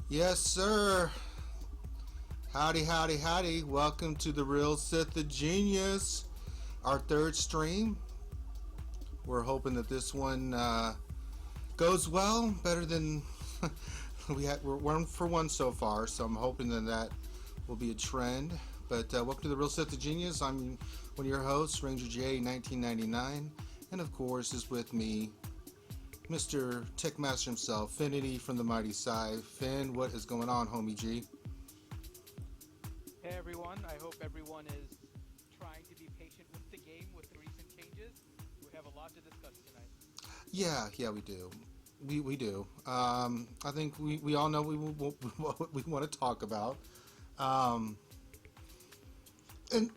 Yes, sir. Howdy, howdy, howdy. Welcome to the Real Sith the Genius, our third stream. We're hoping that this one goes well, better than we're 1 for 1 so far. So I'm hoping that will be a trend. But welcome to the Real Sith the Genius. I'm one of your hosts, Ranger J, 1999, and of course is with me, Mr. Tech Master himself, Finity from the Mighty Side. Finn, what is going on, homie G? Hey everyone, I hope everyone is trying to be patient with the game with the recent changes. We have a lot to discuss tonight. Yeah, we do. We do. I think we all know what we want to talk about. Um, and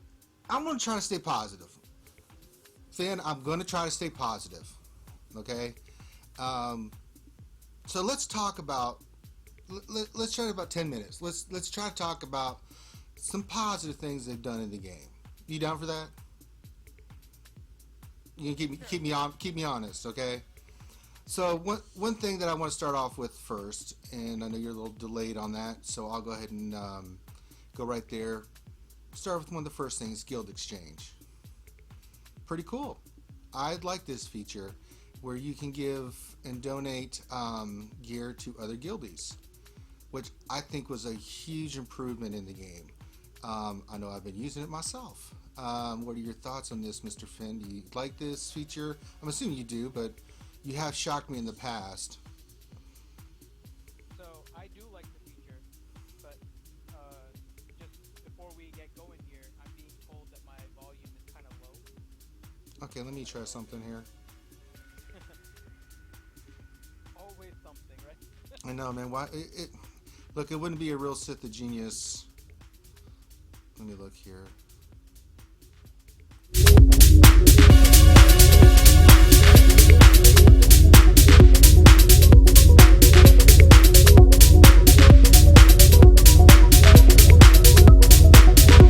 I'm going to try to stay positive. Fan, I'm going to try to stay positive. Okay? Um, so let's talk about, let's try about 10 minutes. Let's try to talk about some positive things they've done in the game. You down for that? You can Sure. keep me honest, okay? So one thing that I want to start off with first, and I know you're a little delayed on that, so I'll go ahead and go right there. Start with one of the first things, Guild Exchange. Pretty cool. I like this feature where you can give and donate gear to other guildies, which I think was a huge improvement in the game. I know I've been using it myself. What are your thoughts on this, Mr. Finn? Do you like this feature? I'm assuming you do, but you have shocked me in the past. So I do like the feature, but just before we get going here, I'm being told that my volume is kind of low. Okay, let me try So something here. always something, right? I know, man. Why? Look, it wouldn't be a real Sith the Genius. Let me look here.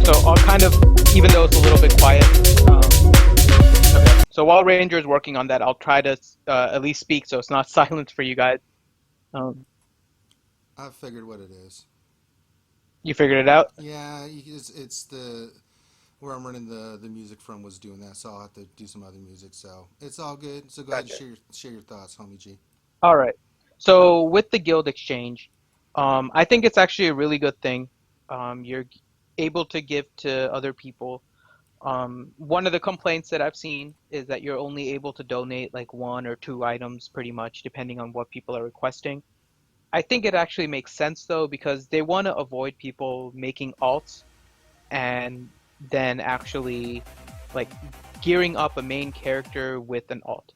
So I'll kind of, even though it's a little bit quiet. Okay. So while Ranger is working on that, I'll try to at least speak so it's not silence for you guys. Um, I figured what it is. you figured it out? Yeah, it's the where I'm running the music from was doing that, so I'll have to do some other music. So it's all good. So go ahead and Gotcha. share your thoughts, homie G. All right. So with the guild exchange, I think it's actually a really good thing. You're able to give to other people. One of the complaints that I've seen is that you're only able to donate like 1 or 2 items pretty much, depending on what people are requesting. I think it actually makes sense though, because they want to avoid people making alts and then actually like gearing up a main character with an alt.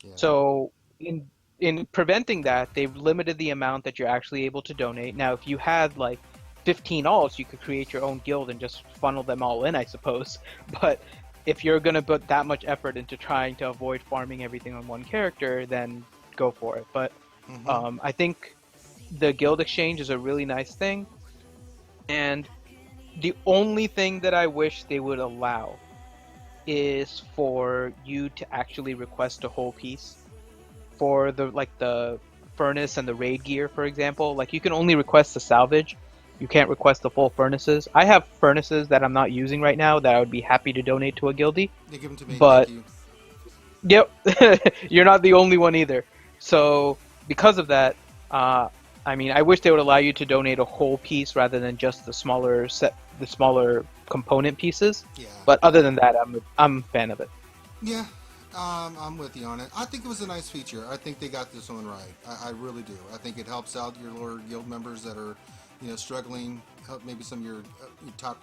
Yeah. So in preventing that, they've limited the amount that you're actually able to donate. Now, if you had like 15 alts, you could create your own guild and just funnel them all in, I suppose. But if you're gonna put that much effort into trying to avoid farming everything on one character, then go for it. But Mm-hmm. I think the guild exchange is a really nice thing, and the only thing that I wish they would allow is for you to actually request a whole piece for the furnace and the raid gear, for example. Like you can only request the salvage. You can't request the full furnaces. I have furnaces that I'm not using right now that I would be happy to donate to a guildie. Yeah, give them to me. Thank But you. yep, you're not the only one either. So because of that, uh, I mean, I wish they would allow you to donate a whole piece rather than just the smaller component pieces. Yeah. But other than that, I'm a fan of it. Yeah. I'm with you on it. I think it was a nice feature. I think they got this one right. I really do. I think it helps out your lower guild members that are, struggling. Help maybe some of your top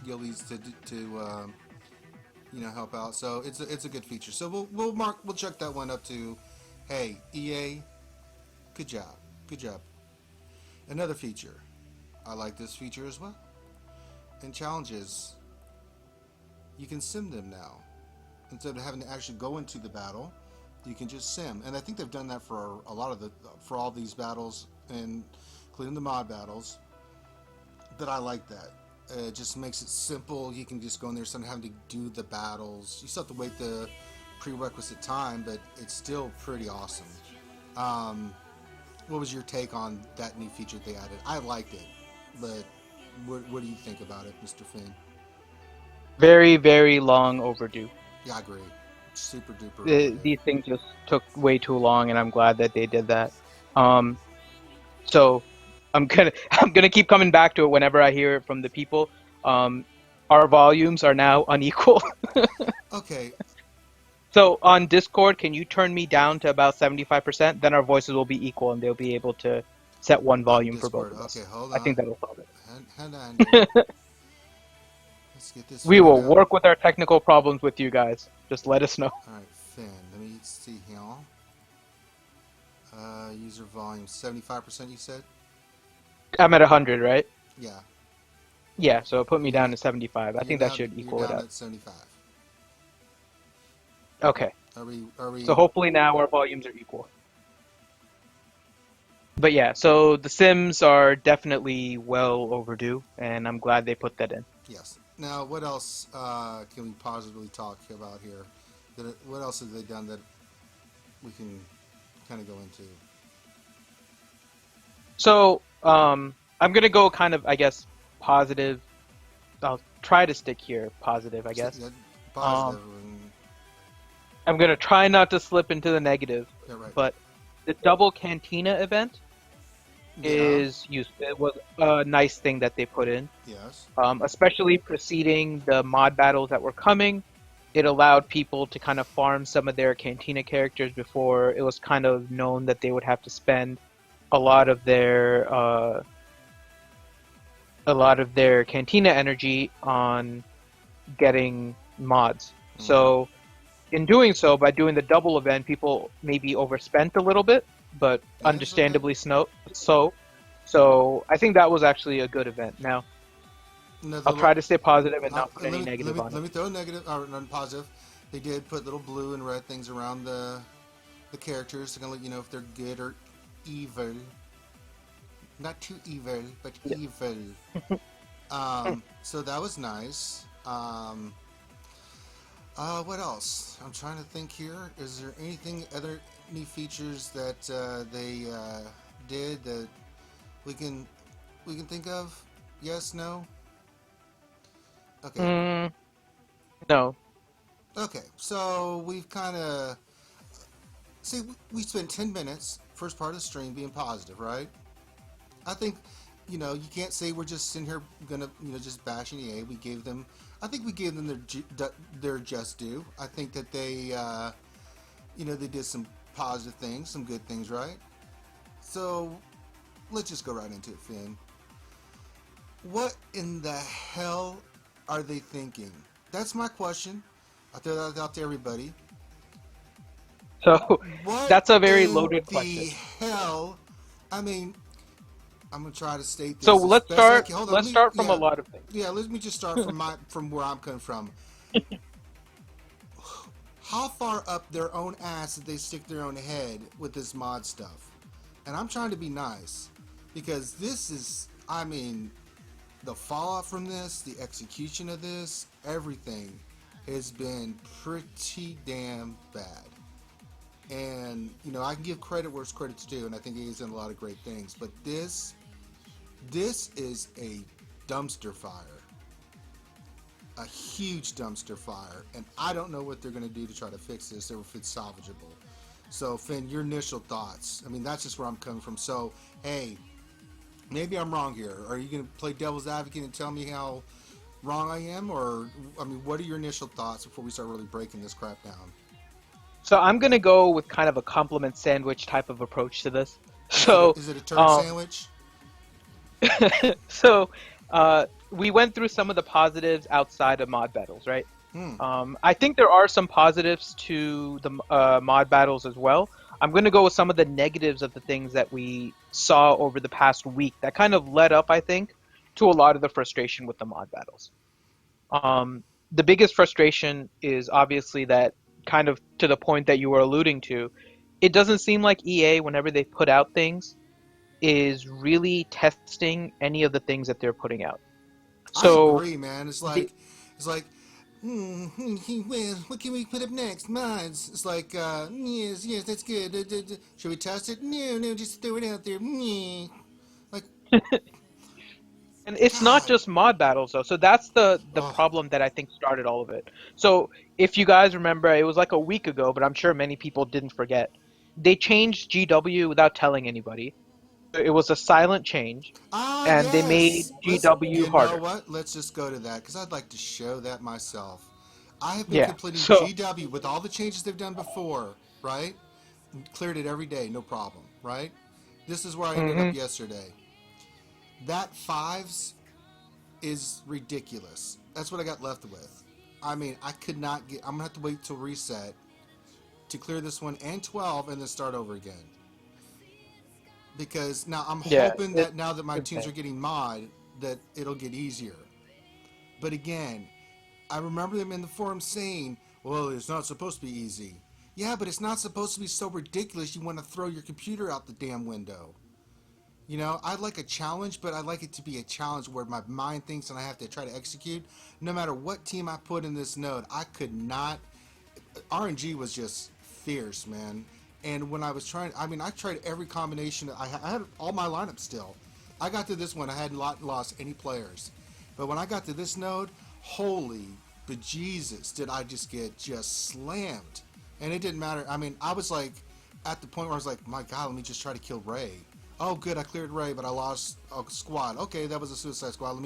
guildies to help out. So it's a good feature. So we'll check that one up to, hey EA, good job, good job. Another feature. I like this feature as well. And challenges, you can sim them now instead of having to actually go into the battle. You can just sim, and I think they've done that for a lot of for all these battles, and including the mod battles. That I like that. It just makes it simple. You can just go in there instead of having to do the battles. You still have to wait the prerequisite time, but it's still pretty awesome. Um, what was your take on that new feature they added? I liked it, but what do you think about it, Mr. Finn? Very, very long overdue. Yeah, I agree. Super duper overdue. These things just took way too long, and I'm glad that they did that. Um, so I'm gonna I'm gonna keep coming back to it whenever I hear it from the people. Um, our volumes are now unequal. Okay, So on Discord, can you turn me down to about 75%? Then our voices will be equal, and they'll be able to set one on volume for both Discord. of Okay, us. hold I think on. that'll solve it. Hand on there. Let's get this We figured will out. work with our technical problems with you guys. Just let us know. All right, Finn. Let me see here. User volume 75%. You said? I'm at 100, right? Yeah. Yeah, so put me You're down not, to 75. I think that should you're equal it down out. at 75. Okay. Are So we? hopefully now our volumes are equal. But yeah, so the Sims are definitely well overdue, and I'm glad they put that in. Yes. Now, what else can we positively talk about here? What else have they done that we can kind of go into? So, I'm gonna go kind of, I guess, positive. I'll try to stick here positive, I guess. Yeah, Um, positive. And, I'm gonna try not to slip into the negative, yeah, right. but the double Cantina event Yeah. is used. It was a nice thing that they put in, Yes. especially preceding the mod battles that were coming. It allowed people to kind of farm some of their Cantina characters before it was kind of known that they would have to spend a lot of their Cantina energy on getting mods. Mm-hmm. So in doing so, by doing the double event, people maybe overspent a little bit, but Yeah, it's okay. understandably so. So I think that was actually a good event. Now Another I'll try little. to stay positive and not put Let any me negative on let it. me throw a negative or non positive. They did put little blue and red things around the characters to kind of let you know if they're good or evil. Not too evil, but Yeah. evil. So that was nice. What else? I'm trying to think here. Is there anything other new features that they did that we can we can think of? Yes, no. Okay, Mm, no. okay. So we've kind of see we spent 10 minutes first part of the stream being positive, right? I think you can't say we're just sitting here gonna just bashing EA. We gave them. I think we gave them their just due. I think that they they did some positive things, some good things, right? So let's just go right into it, Finn. What in the hell are they thinking? That's my question. I throw that out to everybody. So What that's a very in loaded the question. hell? I mean, I'm gonna try to state So this as let's best as I start. can. Hold on, Let's start from a lot of things. let me just start from where I'm coming from. How far up their own ass did they stick their own head with this mod stuff? And I'm trying to be nice because this is, I mean, the fallout from this, the execution of this, everything has been pretty damn bad. And I can give credit where it's credit's due, and I think he's done a lot of great things. But this is a dumpster fire, a huge dumpster fire, and I don't know what they're going to do to try to fix this or if it's salvageable. So, Finn, your initial thoughts. I mean, that's just where I'm coming from. So, hey, maybe I'm wrong here. Are you going to play devil's advocate and tell me how wrong I am? Or, I mean, what are your initial thoughts before we start really breaking this crap down? So I'm gonna go with kind of a compliment sandwich type of approach to this. Is it a, So, is it a turd um, sandwich? so we went through some of the positives outside of mod battles, right? Hmm. I think there are some positives to the mod battles as well. I'm going to go with some of the negatives of the things that we saw over the past week that kind of led up, I think, to a lot of the frustration with the mod battles. Um, the biggest frustration is obviously that kind of to the point that you were alluding to. It doesn't seem like EA, whenever they put out things, is really testing any of the things that they're putting out. I So, agree, man. the, It's like Well, what can we put up next? Mods. It's like, yes, yes, that's good. Should we test it? No, no, just throw it out there. Like, And it's not God. just mod battles though. So that's the Oh, problem that I think started all of it. So if you guys remember, it was like a week ago, but I'm sure many people didn't forget. They changed GW without telling anybody. It was a silent change, ah, and they made yes. GW You know harder. what? Let's just go to that because I'd like to show that myself. I have been Yeah. completing So, GW with all the changes they've done before, right? Cleared it every day, no problem, right? This is where I ended up hmm yesterday. That fives is ridiculous. That's what I got left with. I mean, I could not get. I'm gonna have to wait till reset to clear this one and 12, and then start over again. Because now I'm yeah, hoping it's that now that my tunes insane. are getting mod, that it'll get easier. But again, I remember them in the forum saying, "Well, it's not supposed to be easy." Yeah, but it's not supposed to be so ridiculous. You want to throw your computer out the damn window. You know, I'd like a challenge, but I'd like it to be a challenge where my mind thinks and I have to try to execute. No matter what team I put in this node, I could not. RNG was just fierce, man. And when I was trying, I mean, I tried every combination. I had all my lineups still. I got to this one, I hadn't lost any players. But when I got to this node, holy bejesus, did I just get just slammed. And it didn't matter. I mean, I was like at the point where I was like, my God, let me just try to kill Ray. Oh, good, I cleared Ray, but I lost a squad. Okay, that was a suicide squad.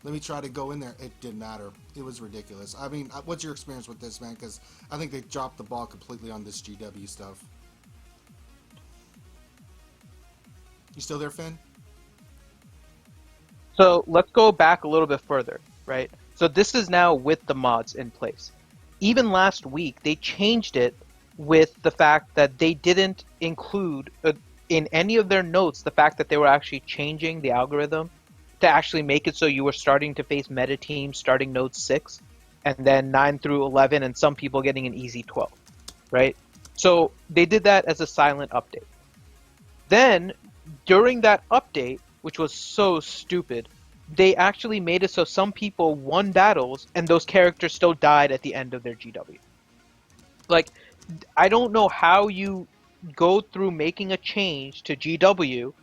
Let me try to go in there. It didn't matter. It was ridiculous. I mean, what's your experience with this, man? Because I think they dropped the ball completely on this GW stuff. You still there, Finn? So let's go back a little bit further, right? So this is now with the mods in place. Even last week, they changed it with the fact that they didn't include in any of their notes the fact that they were actually changing the algorithm to actually make it so you were starting to face meta teams starting node 6 and then 9 through 11 and some people getting an easy 12, right? So they did that as a silent update. Then, during that update, which was so stupid, they actually made it so some people won battles and those characters still died at the end of their GW. Like, I don't know how you go through making a change to GW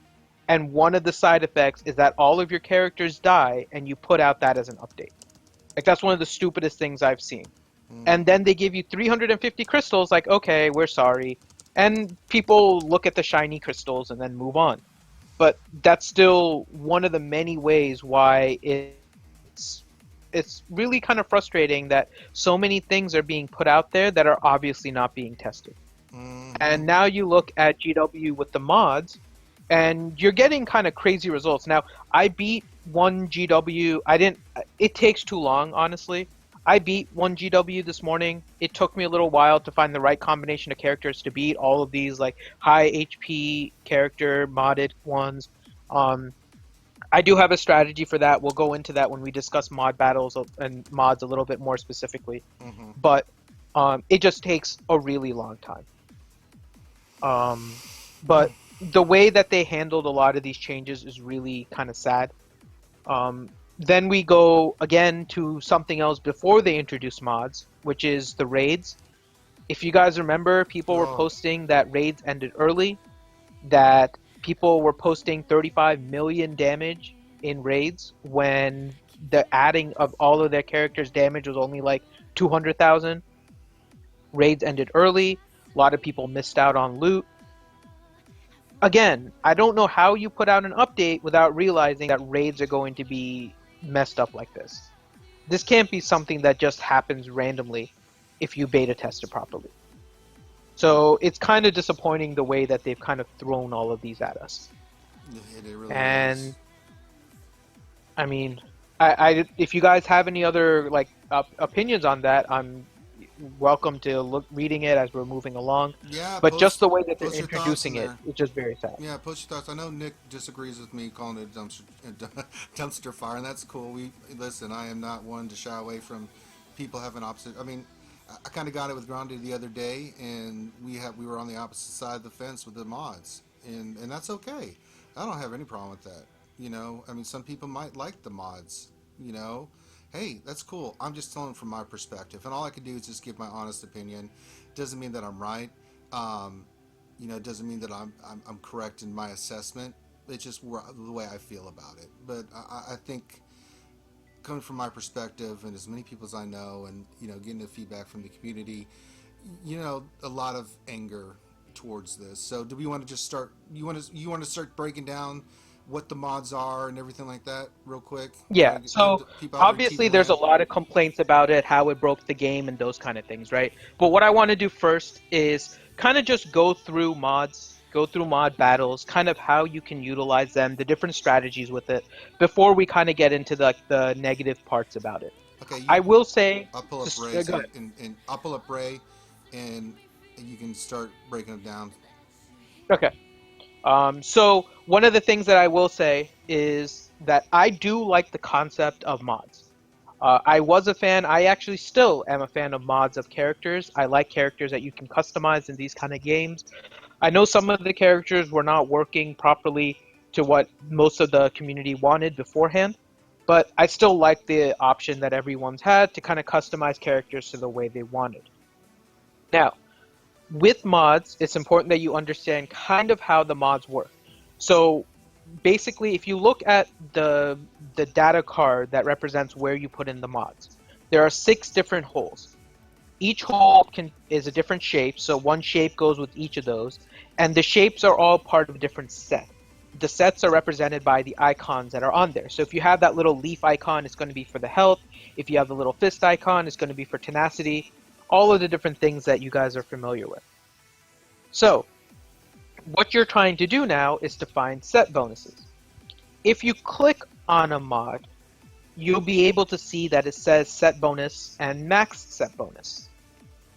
and one of the side effects is that all of your characters die and you put out that as an update. Like, that's one of the stupidest things I've seen. And then they give you 350 crystals, like, okay, we're sorry. And people look at the shiny crystals and then move on. But that's still one of the many ways why it's really kind of frustrating that so many things are being put out there that are obviously not being tested. Mm-hmm. And now you look at GW with the mods, and you're getting kind of crazy results. Now, I beat one GW. I didn't. It takes too long, honestly. I beat one GW this morning. It took me a little while to find the right combination of characters to beat all of these like high HP character modded ones. Um, I do have a strategy for that. We'll go into that when we discuss mod battles and mods a little bit more specifically. Mm-hmm. But it just takes a really long time. Um, but the way that they handled a lot of these changes is really kind of sad. Then we go again to something else before they introduce mods, which is the raids. If you guys remember, people were Oh, posting that raids ended early, that people were posting 35 million damage in raids when the adding of all of their characters' damage was only like 200,000. Raids ended early. A lot of people missed out on loot. Again, I don't know how you put out an update without realizing that raids are going to be messed up like this. This can't be something that just happens randomly if you beta test it properly. So it's kind of disappointing the way that they've kind of thrown all of these at us. it really is. And I mean, if you guys have any other like opinions on that, I'm welcome to look reading it as we're moving along. Yeah, But just the way that they're post your thoughts in introducing it, there. it's just very sad. Yeah, post your thoughts. I know Nick disagrees with me calling it a dumpster fire, and that's cool. We listen. I am not one to shy away from people having opposite. I mean, I kind of got it with Grande the other day, and we were on the opposite side of the fence with the mods, and that's okay. I don't have any problem with that. You know, I mean, some people might like the mods. You know, Hey, that's cool. I'm just telling from my perspective, and all I can do is just give my honest opinion. Doesn't mean that I'm right. Um, it doesn't mean that I'm correct in my assessment. It's just the way I feel about it. But I think coming from my perspective and as many people as I know, and getting the feedback from the community, a lot of anger towards this. So, do we want to just start? You want to start breaking down what the mods are and everything like that, real quick? Yeah, Give so the people out there obviously TV there's a land. lot of complaints about it, how it broke the game and those kind of things, right? But what I want to do first is kind of just go through mods, go through mod battles, kind of how you can utilize them, the different strategies with it, before we kind of get into the negative parts about it. Okay, I will say, I'll pull up just Ray, go so ahead. and I'll pull up Ray, and you can start breaking them down. Okay. So one of the things that I will say is that I do like the concept of mods. I was a fan. I actually still am a fan of mods of characters. I like characters that you can customize in these kind of games. I know some of the characters were not working properly to what most of the community wanted beforehand, but I still like the option that everyone's had to kind of customize characters to the way they wanted. Now, with mods, it's important that you understand kind of how the mods work. So basically, if you look at the data card that represents where you put in the mods, there are 6 different holes. Each hole is a different shape, so one shape goes with each of those, and the shapes are all part of a different set. The sets are represented by the icons that are on there. So if you have that little leaf icon, it's going to be for the health. If you have the little fist icon, it's going to be for tenacity. All of the different things that you guys are familiar with. So what you're trying to do now is to find set bonuses. If you click on a mod, you'll be able to see that it says set bonus and max set bonus.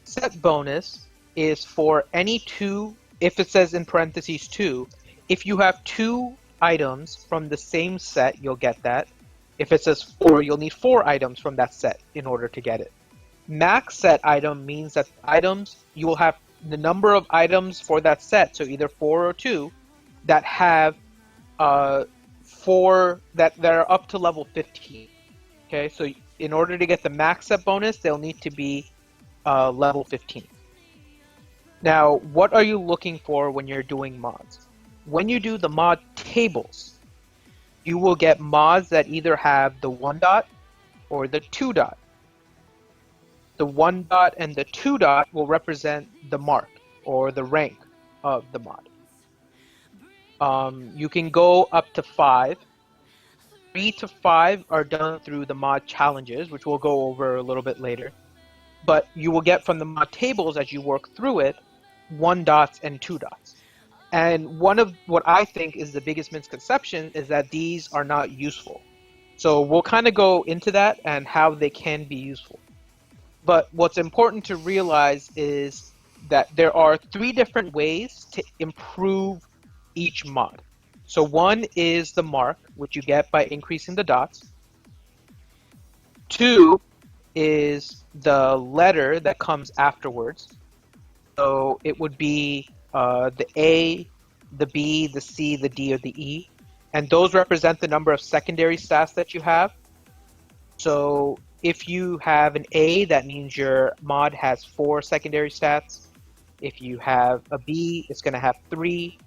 Set bonus is for any two, if it says in parentheses two, if you have 2 items from the same set, you'll get that. If it says 4, you'll need 4 items from that set in order to get it. Max set item means that items, you will have the number of items for that set, so either 4 or 2, that have 4 that are up to level 15. Okay, so in order to get the max set bonus, they'll need to be level 15. Now, what are you looking for when you're doing mods? When you do the mod tables, you will get mods that either have the 1 dot or the 2 dot. The 1 dot and the 2 dot will represent the mark or the rank of the mod. You can go up to 5. 3 to 5 are done through the mod challenges, which we'll go over a little bit later. But you will get from the mod tables as you work through it 1 dots and 2 dots. And one of what I think is the biggest misconception is that these are not useful. So we'll kind of go into that and how they can be useful. But what's important to realize is that there are 3 different ways to improve each mod. So one is the mark, which you get by increasing the dots. 2 is the letter that comes afterwards. So it would be the A, the B, the C, the D, or the E. And those represent the number of secondary stats that you have. So if you have an A, that means your mod has 4 secondary stats. If you have a B, it's going to have 3.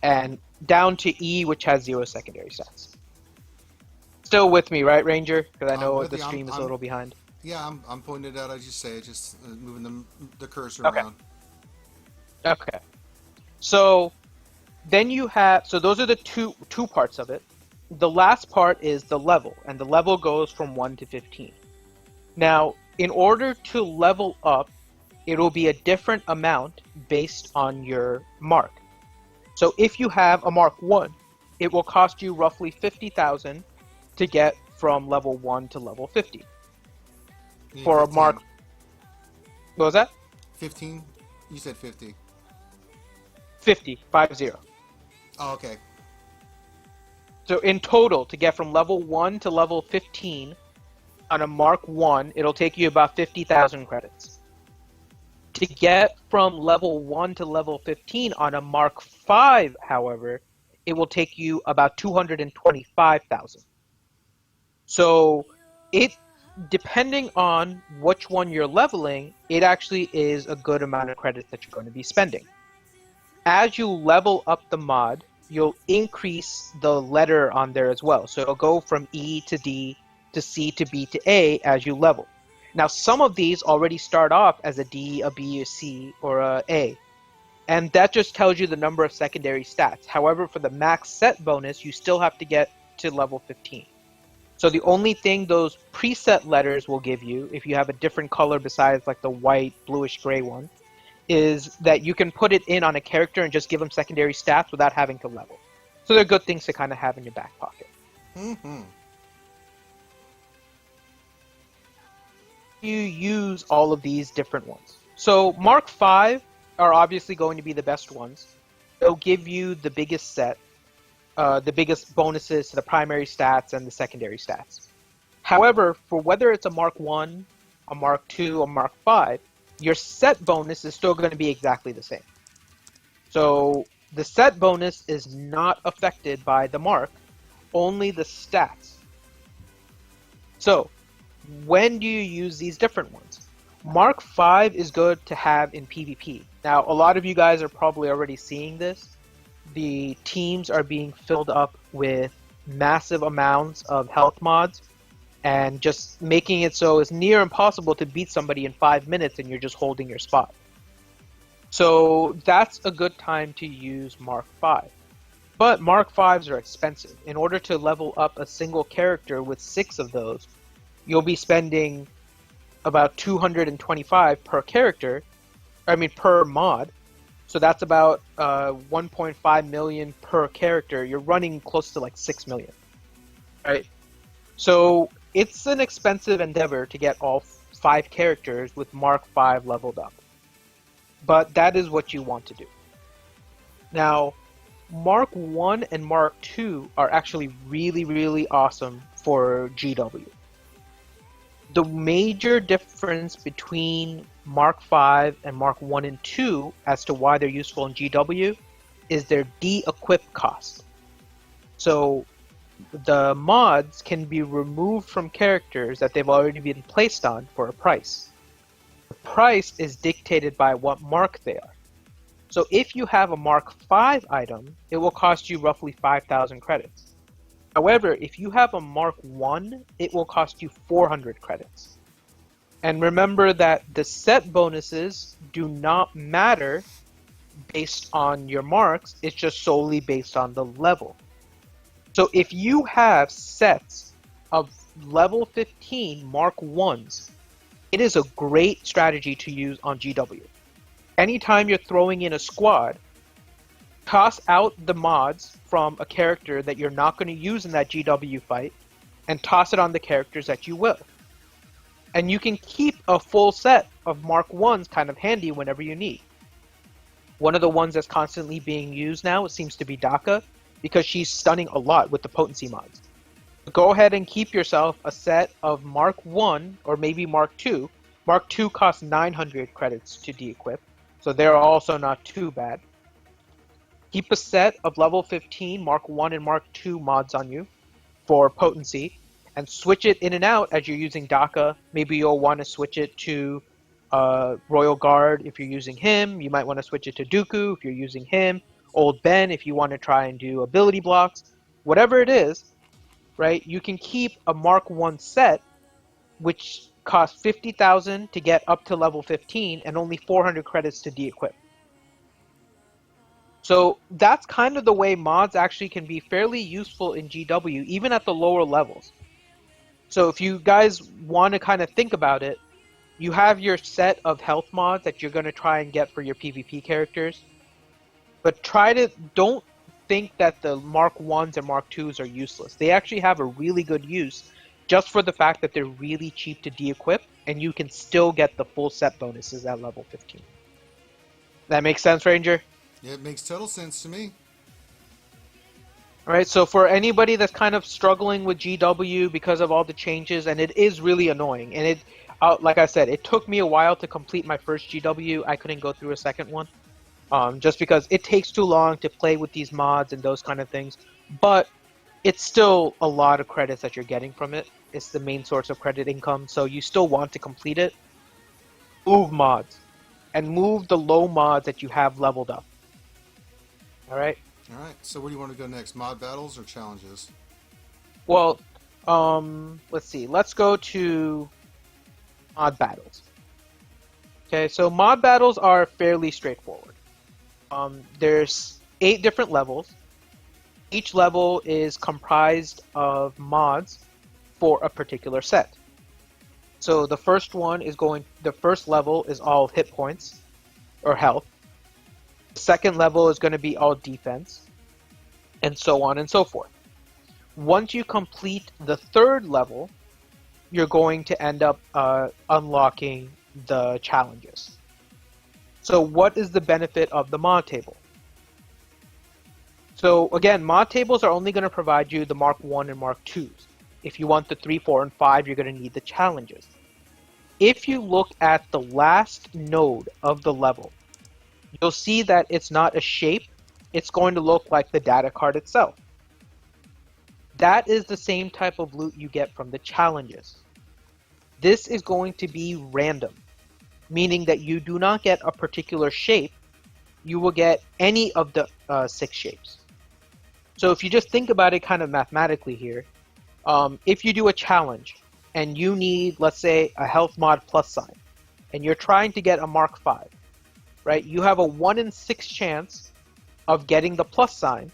And down to E, which has 0 secondary stats. Still with me, right, Ranger? Because I I'm know with the you. stream is a little behind. Yeah, I'm pointing it out as you say it, just moving the cursor Okay. around. Okay. So then you have, so those are the two parts of it. The last part is the level, and the level goes from 1 to 15. Now, in order to level up, it will be a different amount based on your mark. So if you have a mark 1, it will cost you roughly 50,000 to get from level 1 to level 50. You need For a 15. mark, what was that? 15? You said 50. 50, 50. Oh, okay. So in total, to get from level 1 to level 15 on a mark 1, it'll take you about 50,000 credits. To get from level 1 to level 15 on a mark 5, however, it will take you about 225,000. So it depending on which one you're leveling, it actually is a good amount of credits that you're going to be spending. As you level up the mod, you'll increase the letter on there as well. So it'll go from E to D to C to B to A as you level. Now, some of these already start off as a D, a B, a C, or a A. And that just tells you the number of secondary stats. However, for the max set bonus, you still have to get to level 15. So the only thing those preset letters will give you, if you have a different color besides like the white, bluish gray one, is that you can put it in on a character and just give them secondary stats without having to level. So they're good things to kind of have in your back pocket. Mm-hmm. You use all of these different ones. So Mark 5 are obviously going to be the best ones. They'll give you the biggest set, the biggest bonuses to the primary stats and the secondary stats. However, for whether it's a Mark 1, a Mark 2, or Mark 5, your set bonus is still going to be exactly the same. So the set bonus is not affected by the mark, only the stats. So when do you use these different ones? Mark 5 is good to have in PvP. Now, a lot of you guys are probably already seeing this. The teams are being filled up with massive amounts of health mods and just making it so it's near impossible to beat somebody in 5 minutes and you're just holding your spot. So that's a good time to use Mark 5. But Mark 5s are expensive. In order to level up a single character with 6 of those, you'll be spending about 225 per character, per mod. So that's about 1.5 million per character. You're running close to like 6 million, right? So it's an expensive endeavor to get all 5 characters with Mark 5 leveled up. But that is what you want to do. Now, Mark 1 and Mark 2 are actually really, really awesome for GW. The major difference between Mark 5 and Mark 1 and 2 as to why they're useful in GW is their de-equip cost. So the mods can be removed from characters that they've already been placed on for a price. The price is dictated by what mark they are. So if you have a Mark 5 item, it will cost you roughly 5,000 credits. However, if you have a Mark 1, it will cost you 400 credits. And remember that the set bonuses do not matter based on your marks, it's just solely based on the level. So if you have sets of level 15 Mark 1s, it is a great strategy to use on GW. Anytime you're throwing in a squad, toss out the mods from a character that you're not going to use in that GW fight and toss it on the characters that you will. And you can keep a full set of Mark 1s kind of handy whenever you need. One of the ones that's constantly being used now seems to be Daka, because she's stunning a lot with the potency mods. Go ahead and keep yourself a set of Mark 1 or maybe Mark 2. Mark 2 costs 900 credits to de-equip, so they're also not too bad. Keep a set of level 15 Mark 1 and Mark 2 mods on you for potency, and switch it in and out as you're using Daka. Maybe you'll want to switch it to Royal Guard if you're using him. You might want to switch it to Dooku if you're using him. Old Ben if you want to try and do ability blocks. Whatever it is, right? You can keep a Mark 1 set, which costs 50,000 to get up to level 15 and only 400 credits to de-equip. So that's kind of the way mods actually can be fairly useful in GW, even at the lower levels. So if you guys want to kind of think about it, you have your set of health mods that you're going to try and get for your PvP characters. But don't think that the Mark 1s and Mark 2s are useless. They actually have a really good use just for the fact that they're really cheap to de-equip and you can still get the full set bonuses at level 15. That makes sense, Ranger? Yeah, it makes total sense to me. Alright, so for anybody that's kind of struggling with GW because of all the changes, and it is really annoying, and like I said, it took me a while to complete my first GW. I couldn't go through a second one. Just because it takes too long to play with these mods and those kind of things. But it's still a lot of credits that you're getting from it. It's the main source of credit income, so you still want to complete it. Move mods and move the low mods that you have leveled up. All right. All right. So where do you want to go next? Mod battles or challenges? Well, let's see. Let's go to mod battles. Okay, so mod battles are fairly straightforward. There's 8 different levels. Each level is comprised of mods for a particular set. So the first level is all hit points or health. The second level is going to be all defense, and so on and so forth. Once you complete the third level, you're going to end up unlocking the challenges. So what is the benefit of the mod table? So again, mod tables are only going to provide you the Mark 1 and Mark 2s. If you want the 3, 4, and 5, you're going to need the challenges. If you look at the last node of the level, you'll see that it's not a shape. It's going to look like the data card itself. That is the same type of loot you get from the challenges. This is going to be random, meaning that you do not get a particular shape. You will get any of the 6 shapes. So if you just think about it kind of mathematically here, if you do a challenge and you need, let's say, a health mod plus sign, and you're trying to get a Mark 5, right? You have a 1 in 6 chance of getting the plus sign,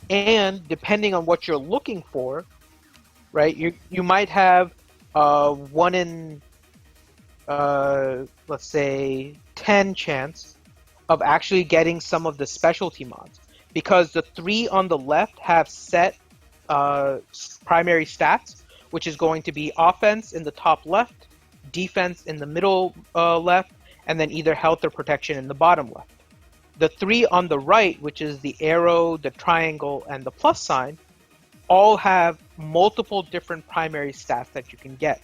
and depending on what you're looking for, right, you might have 1 in, let's say, 10 chance of actually getting some of the specialty mods, because the 3 on the left have set primary stats, which is going to be offense in the top left, defense in the middle left, and then either health or protection in the bottom left. The 3 on the right, which is the arrow, the triangle, and the plus sign, all have multiple different primary stats that you can get,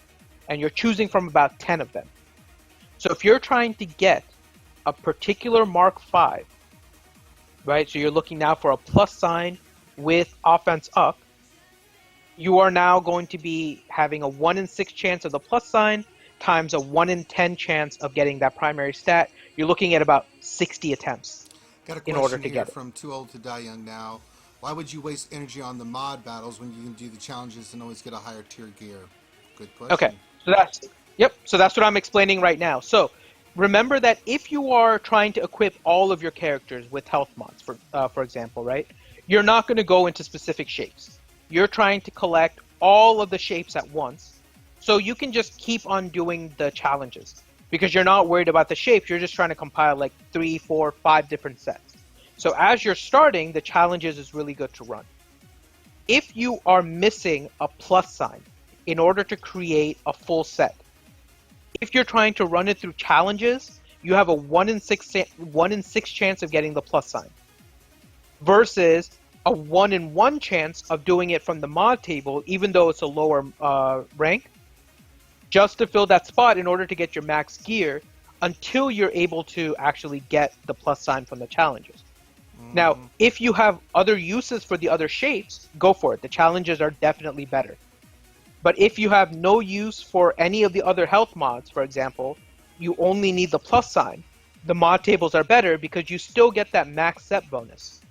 and you're choosing from about 10 of them. So if you're trying to get a particular Mark 5, right, so you're looking now for a plus sign with offense up, you are now going to be having a 1 in 6 chance of the plus sign times a 1 in 10 chance of getting that primary stat. You're looking at about 60 attempts Got a in order question to here get it. from Too Old to Die Young Now. Why would you waste energy on the mod battles when you can do the challenges and always get a higher tier gear? Good Okay, question. so that's what I'm explaining right now. So remember that if you are trying to equip all of your characters with health mods, for example, right, you're not going to go into specific shapes. You're trying to collect all of the shapes at once, so you can just keep on doing the challenges because you're not worried about the shapes. You're just trying to compile like 3, 4, 5 different sets. So as you're starting, the challenges is really good to run. If you are missing a plus sign in order to create a full set, if you're trying to run it through challenges, you have a 1 in 6 chance of getting the plus sign versus a 1 in 1 chance of doing it from the mod table, even though it's a lower rank, just to fill that spot in order to get your max gear until you're able to actually get the plus sign from the challenges. Now, if you have other uses for the other shapes, go for it. The challenges are definitely better. But if you have no use for any of the other health mods, for example, you only need the plus sign, the mod tables are better because you still get that max set bonus.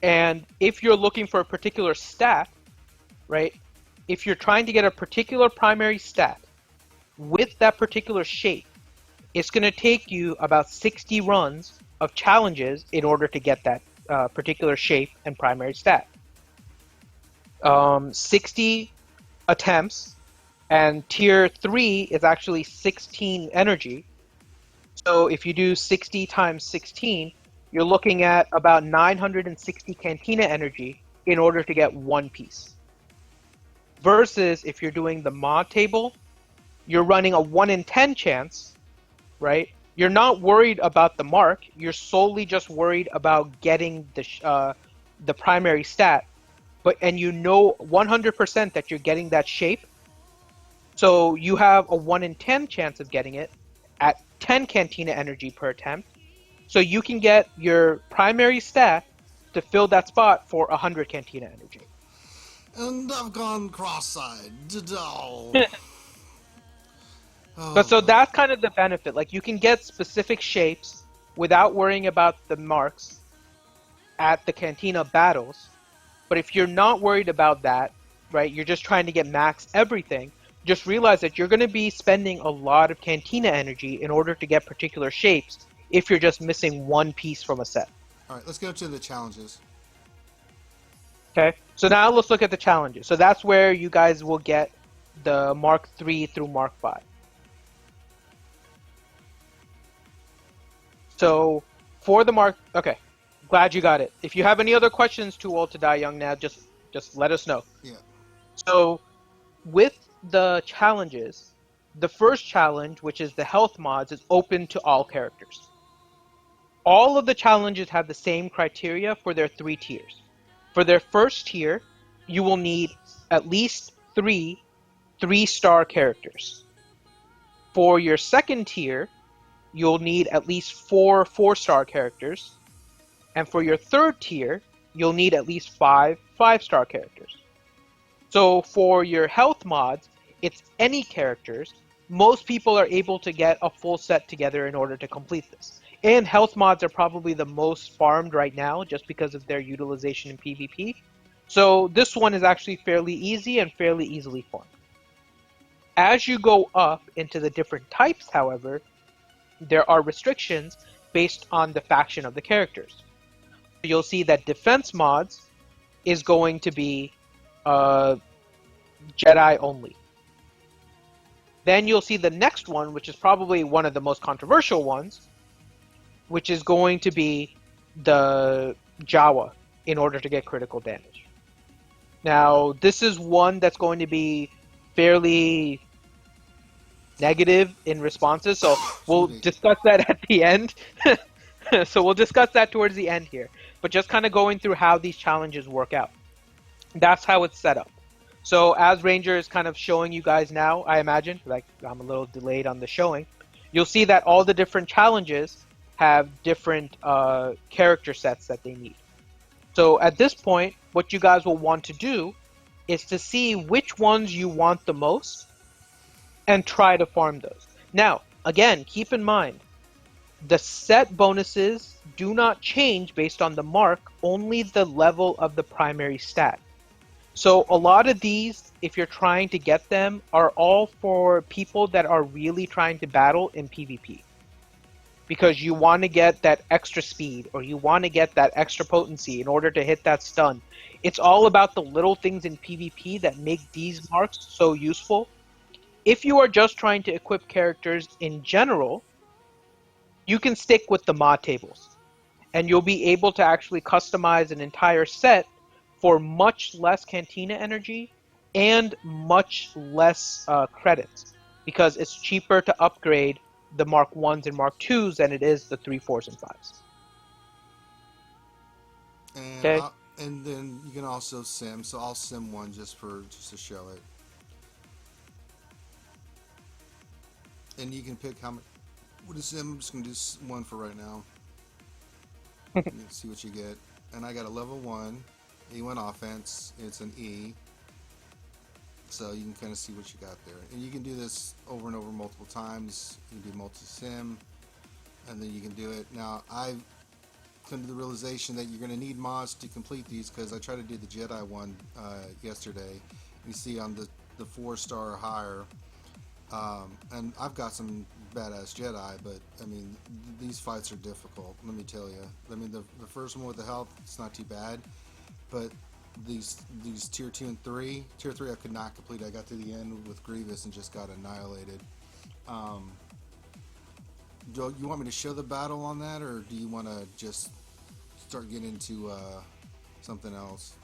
And if you're looking for a particular stat, right, if you're trying to get a particular primary stat with that particular shape, it's going to take you about 60 runs of challenges in order to get that particular shape and primary stat. 60 attempts, and tier 3 is actually 16 energy. So if you do 60 times 16, you're looking at about 960 Cantina energy in order to get one piece. Versus if you're doing the mod table, you're running a 1 in 10 chance, right? You're not worried about the mark. You're solely just worried about getting the primary stat, and you know 100% that you're getting that shape. So you have a 1 in 10 chance of getting it at 10 Cantina energy per attempt. So you can get your primary stat to fill that spot for 100 Cantina energy. And I've gone cross-eyed. Oh, But oh so boy. that's kind of the benefit. Like you can get specific shapes without worrying about the marks at the Cantina battles. But if you're not worried about that, right, you're just trying to get max everything, just realize that you're going to be spending a lot of Cantina energy in order to get particular shapes if you're just missing one piece from a set. All right, let's go to the challenges. Okay, so now let's look at the challenges. So that's where you guys will get the Mark 3 through Mark 5. So for the Mark, okay, glad you got it. If you have any other questions, Too Old to Die Young now, just let us know. Yeah. So with the challenges, the first challenge, which is the health mods, is open to all characters. All of the challenges have the same criteria for their 3 tiers. For their first tier, you will need at least 3 3-star characters. For your second tier, you'll need at least 4 4-star characters. And for your third tier, you'll need at least 5 5-star characters. So for your health mods, it's any characters. Most people are able to get a full set together in order to complete this. And health mods are probably the most farmed right now just because of their utilization in PvP. So this one is actually fairly easy and fairly easily farmed. As you go up into the different types, however, there are restrictions based on the faction of the characters. You'll see that defense mods is going to be Jedi only. Then you'll see the next one, which is probably one of the most controversial ones, which is going to be the Jawa in order to get critical damage. Now, this is one that's going to be fairly negative in responses, so we'll discuss that at the end. So we'll discuss that towards the end here. But just kind of going through how these challenges work out. That's how it's set up. So as Ranger is kind of showing you guys now, I imagine, like I'm a little delayed on the showing, you'll see that all the different challenges have different character sets that they need. So at this point, what you guys will want to do is to see which ones you want the most and try to farm those. Now, again, keep in mind, the set bonuses do not change based on the mark, only the level of the primary stat. So a lot of these, if you're trying to get them, are all for people that are really trying to battle in PvP. Because you want to get that extra speed, or you want to get that extra potency in order to hit that stun. It's all about the little things in PvP that make these marks so useful. If you are just trying to equip characters in general, you can stick with the mod tables. And you'll be able to actually customize an entire set for much less Cantina energy and much less credits. Because it's cheaper to upgrade the Mark 1s and Mark 2s than it is the 3, 4s, and 5s. And Okay. and then you can also sim. So I'll sim one just to show it. And you can pick how much. What is sim? I'm just gonna do one for right now. See what you get. And I got a level 1 E1 offense. It's an E. So you can kind of see what you got there. And you can do this over and over multiple times. You can do multi-sim. And then you can do it. Now, I've come to the realization that you're going to need mods to complete these, because I tried to do the Jedi one yesterday. You see on the 4-star or higher. And I've got some badass Jedi, but I mean, these fights are difficult, let me tell you. I mean, the first one with the health, it's not too bad. But these tier 2 and 3, tier 3 I could not complete. I got to the end with Grievous and just got annihilated. Do you want me to show the battle on that, or do you want to just start getting into something else?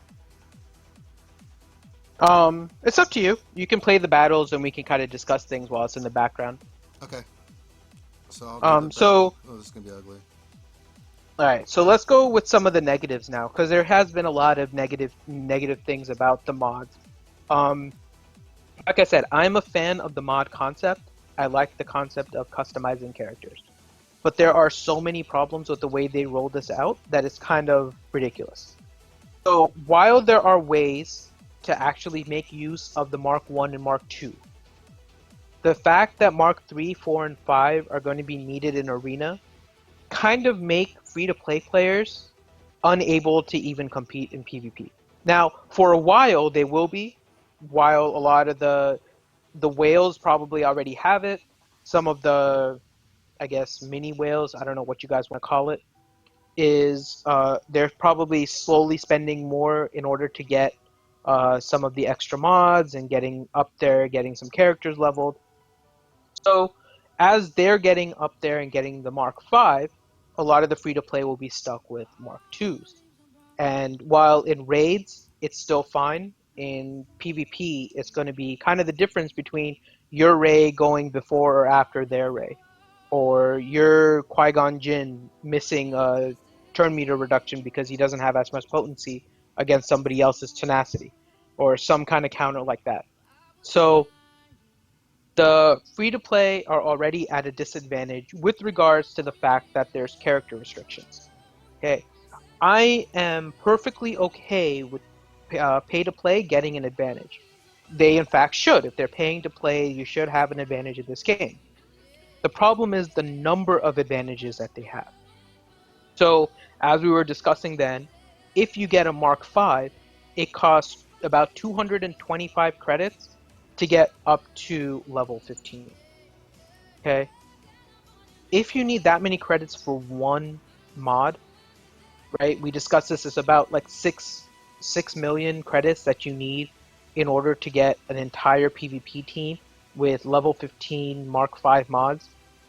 It's up to you. You can play the battles and we can kind of discuss things while it's in the background. Okay. So I'll do the so battle. Oh, this is gonna be ugly. Alright, so let's go with some of the negatives now, because there has been a lot of negative things about the mods. Like I said, I'm a fan of the mod concept. I like the concept of customizing characters. but there are so many problems with the way they roll this out that it's kind of ridiculous. So while there are ways to actually make use of the Mark 1 and Mark 2, the fact that Mark 3, 4, and 5 are going to be needed in Arena kind of make free-to-play players unable to even compete in PvP. Now, for a while they will be, while a lot of the whales probably already have it. Some of the, I guess, mini whales, I don't know what you guys want to call it, is they're probably slowly spending more in order to get some of the extra mods and getting up there, getting some characters leveled. So as they're getting up there and getting the Mark 5, a lot of the free to play will be stuck with Mark 2s. And while in raids, it's still fine, in PvP, it's going to be kind of the difference between your Ray going before or after their Ray, or your Qui-Gon Jinn missing a turn meter reduction because he doesn't have as much potency against somebody else's tenacity, or some kind of counter like that. So the free to play are already at a disadvantage with regards to the fact that there's character restrictions. Okay, I am perfectly okay with pay to play getting an advantage. They, in fact, should. If they're paying to play, you should have an advantage in this game. The problem is the number of advantages that they have. So, as we were discussing then, if you get a Mark 5, it costs about 225 credits to get up to level 15. Okay? If you need that many credits for one mod, right? We discussed this. It's about like 6 million credits that you need in order to get an entire PvP team with level 15 Mark 5 mods.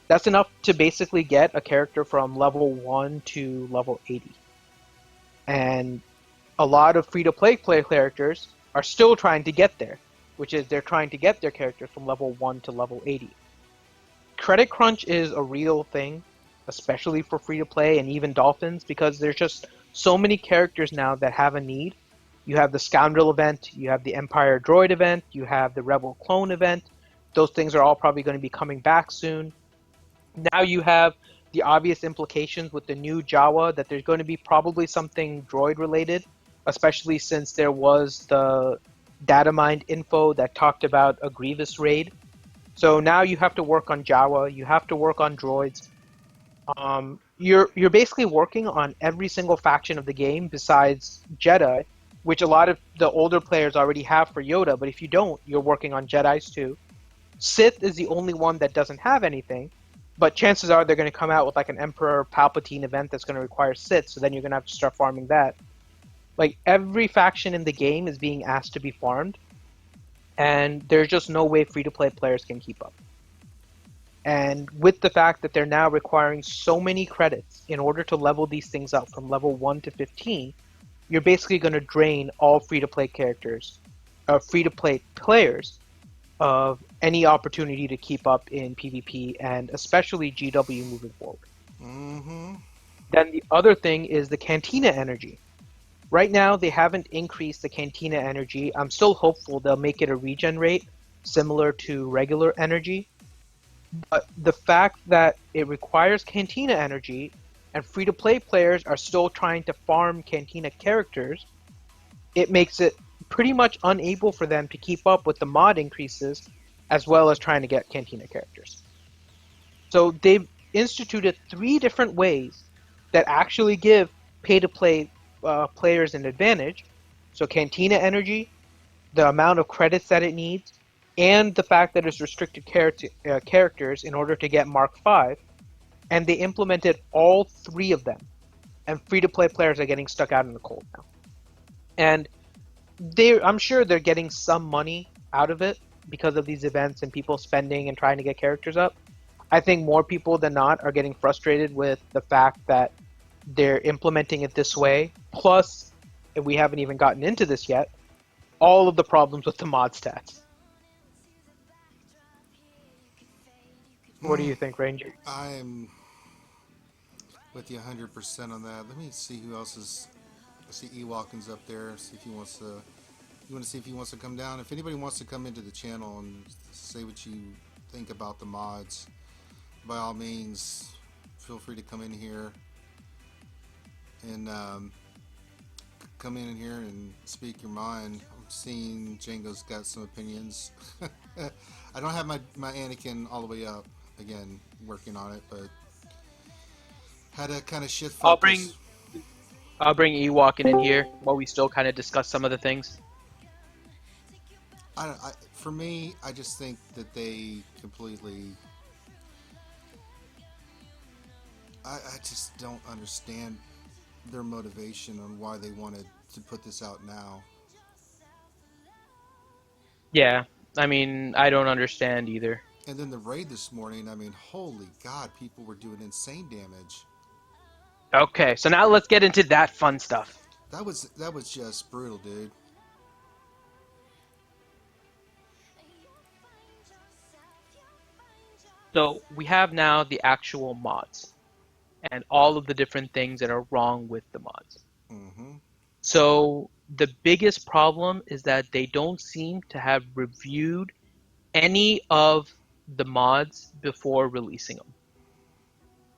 That's enough to basically get a character from level 1 to level 80. And a lot of free-to-play play characters are still trying to get there, which is they're trying to get their characters from level 1 to level 80. Credit crunch is a real thing, especially for free to play and even Dolphins, because there's just so many characters now that have a need. You have the Scoundrel event, you have the Empire Droid event, you have the Rebel Clone event. Those things are all probably going to be coming back soon. Now you have the obvious implications with the new Jawa that there's going to be probably something droid related, especially since there was the data mined info that talked about a Grievous raid. So now you have to work on Jawa, you have to work on droids. You're basically working on every single faction of the game besides Jedi, which a lot of the older players already have for Yoda. But if you don't, you're working on Jedi's too. Sith is the only one that doesn't have anything, but chances are they're going to come out with like an Emperor Palpatine event that's going to require Sith. So then you're going to have to start farming that. Like every faction in the game is being asked to be farmed, and there's just no way free to play players can keep up. And with the fact that they're now requiring so many credits in order to level these things up from level 1 to 15, you're basically going to drain all free to play characters, free to play players, of any opportunity to keep up in PvP and especially GW moving forward. Mm-hmm. Then the other thing is the Cantina energy. Right now, they haven't increased the Cantina energy. I'm still hopeful they'll make it a regen rate similar to regular energy. But the fact that it requires Cantina energy and free-to-play players are still trying to farm Cantina characters, it makes it pretty much unable for them to keep up with the mod increases as well as trying to get Cantina characters. So they've instituted 3 different ways that actually give pay-to-play players an advantage. So Cantina energy, the amount of credits that it needs, and the fact that it's restricted characters in order to get Mark 5, and they implemented all 3 of them, and free-to-play players are getting stuck out in the cold now. And I'm sure they're getting some money out of it because of these events and people spending and trying to get characters up. I think more people than not are getting frustrated with the fact that they're implementing it this way. Plus, and we haven't even gotten into this yet, all of the problems with the mod stats. What do you think, Ranger? I'm with you 100% on that. Let me see who else is. I see Ewalkins up there. See if he wants to. You want to see if he wants to come down. If anybody wants to come into the channel and say what you think about the mods, by all means, feel free to come in here and come in here and speak your mind. I'm seeing Django's got some opinions. I don't have my Anakin all the way up. Again, working on it, but had to kind of shift I'll focus. bring I'll bring Ewok in here while we still kind of discuss some of the things. For me, I just think that they completely. I just don't understand their motivation on why they wanted to put this out now. Yeah, I mean, I don't understand either. And then the raid this morning, I mean, holy God, people were doing insane damage. Okay, so now let's get into that fun stuff. That was just brutal, dude. So we have now the actual mods and all of the different things that are wrong with the mods. Mm-hmm. So the biggest problem is that they don't seem to have reviewed any of the mods before releasing them.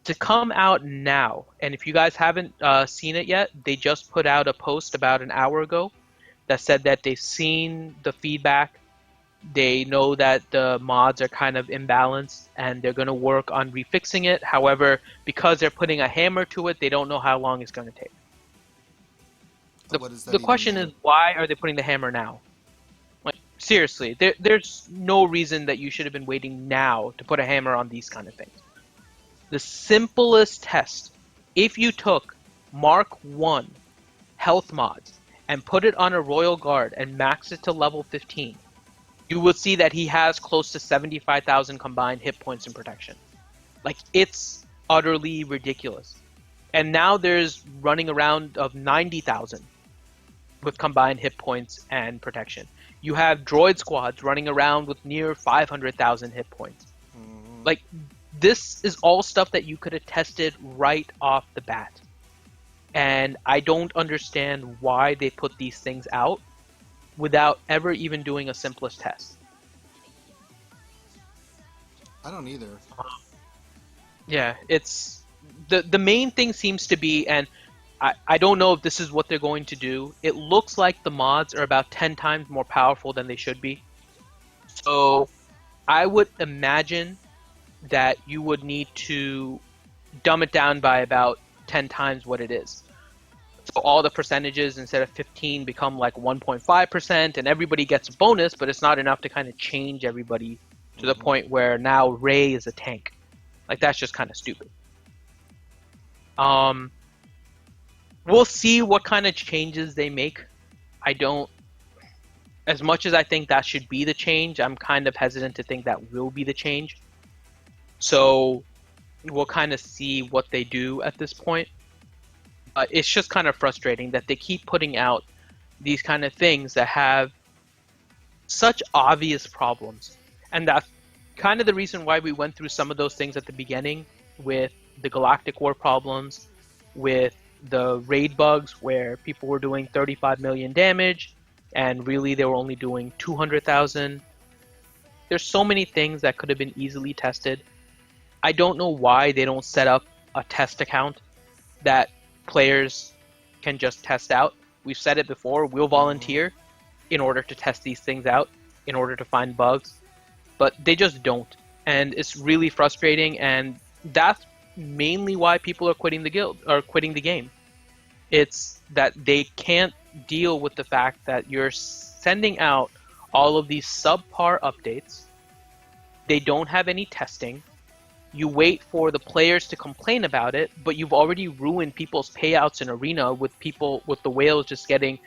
To come out now, and if you guys haven't seen it yet, they just put out a post about an hour ago that said that they've seen the feedback. They know that the mods are kind of imbalanced and they're going to work on refixing it. However, because they're putting a hammer to it, they don't know how long it's going to take. The, What does that the even question is, mean? why are they putting the hammer now? Like, seriously, there's no reason that you should have been waiting now to put a hammer on these kind of things. The simplest test, if you took Mark 1 health mods and put it on a Royal Guard and maxed it to level 15, you will see that he has close to 75,000 combined hit points and protection. Like, it's utterly ridiculous. And now there's running around of 90,000 with combined hit points and protection. You have droid squads running around with near 500,000 hit points. Mm-hmm. Like, this is all stuff that you could have tested right off the bat. And I don't understand why they put these things out without ever even doing a simplest test. I don't either. Yeah, it's the main thing seems to be, and I don't know if this is what they're going to do. It looks like the mods are about 10 times more powerful than they should be. So I would imagine that you would need to dumb it down by about 10 times what it is. So all the percentages instead of 15 become like 1.5%, and everybody gets a bonus, but it's not enough to kind of change everybody to the Mm-hmm. point where now Ray is a tank. Like, that's just kind of stupid. Um, we'll see what kind of changes they make. I don't, as much as I think that should be the change, I'm kind of hesitant to think that will be the change. So we'll kind of see what they do at this point. But it's just kind of frustrating that they keep putting out these kind of things that have such obvious problems. And that's kind of the reason why we went through some of those things at the beginning with the Galactic War problems, with the raid bugs where people were doing 35 million damage and really they were only doing 200,000. There's so many things that could have been easily tested. I don't know why they don't set up a test account that players can just test out. We've said it before, we'll Mm-hmm. volunteer in order to test these things out, in order to find bugs, but they just don't. And it's really frustrating, and that's mainly why people are quitting the guild or quitting the game. It's that they can't deal with the fact that you're sending out all of these subpar updates. They don't have any testing. You wait for the players to complain about it, but you've already ruined people's payouts in arena with people with the whales just getting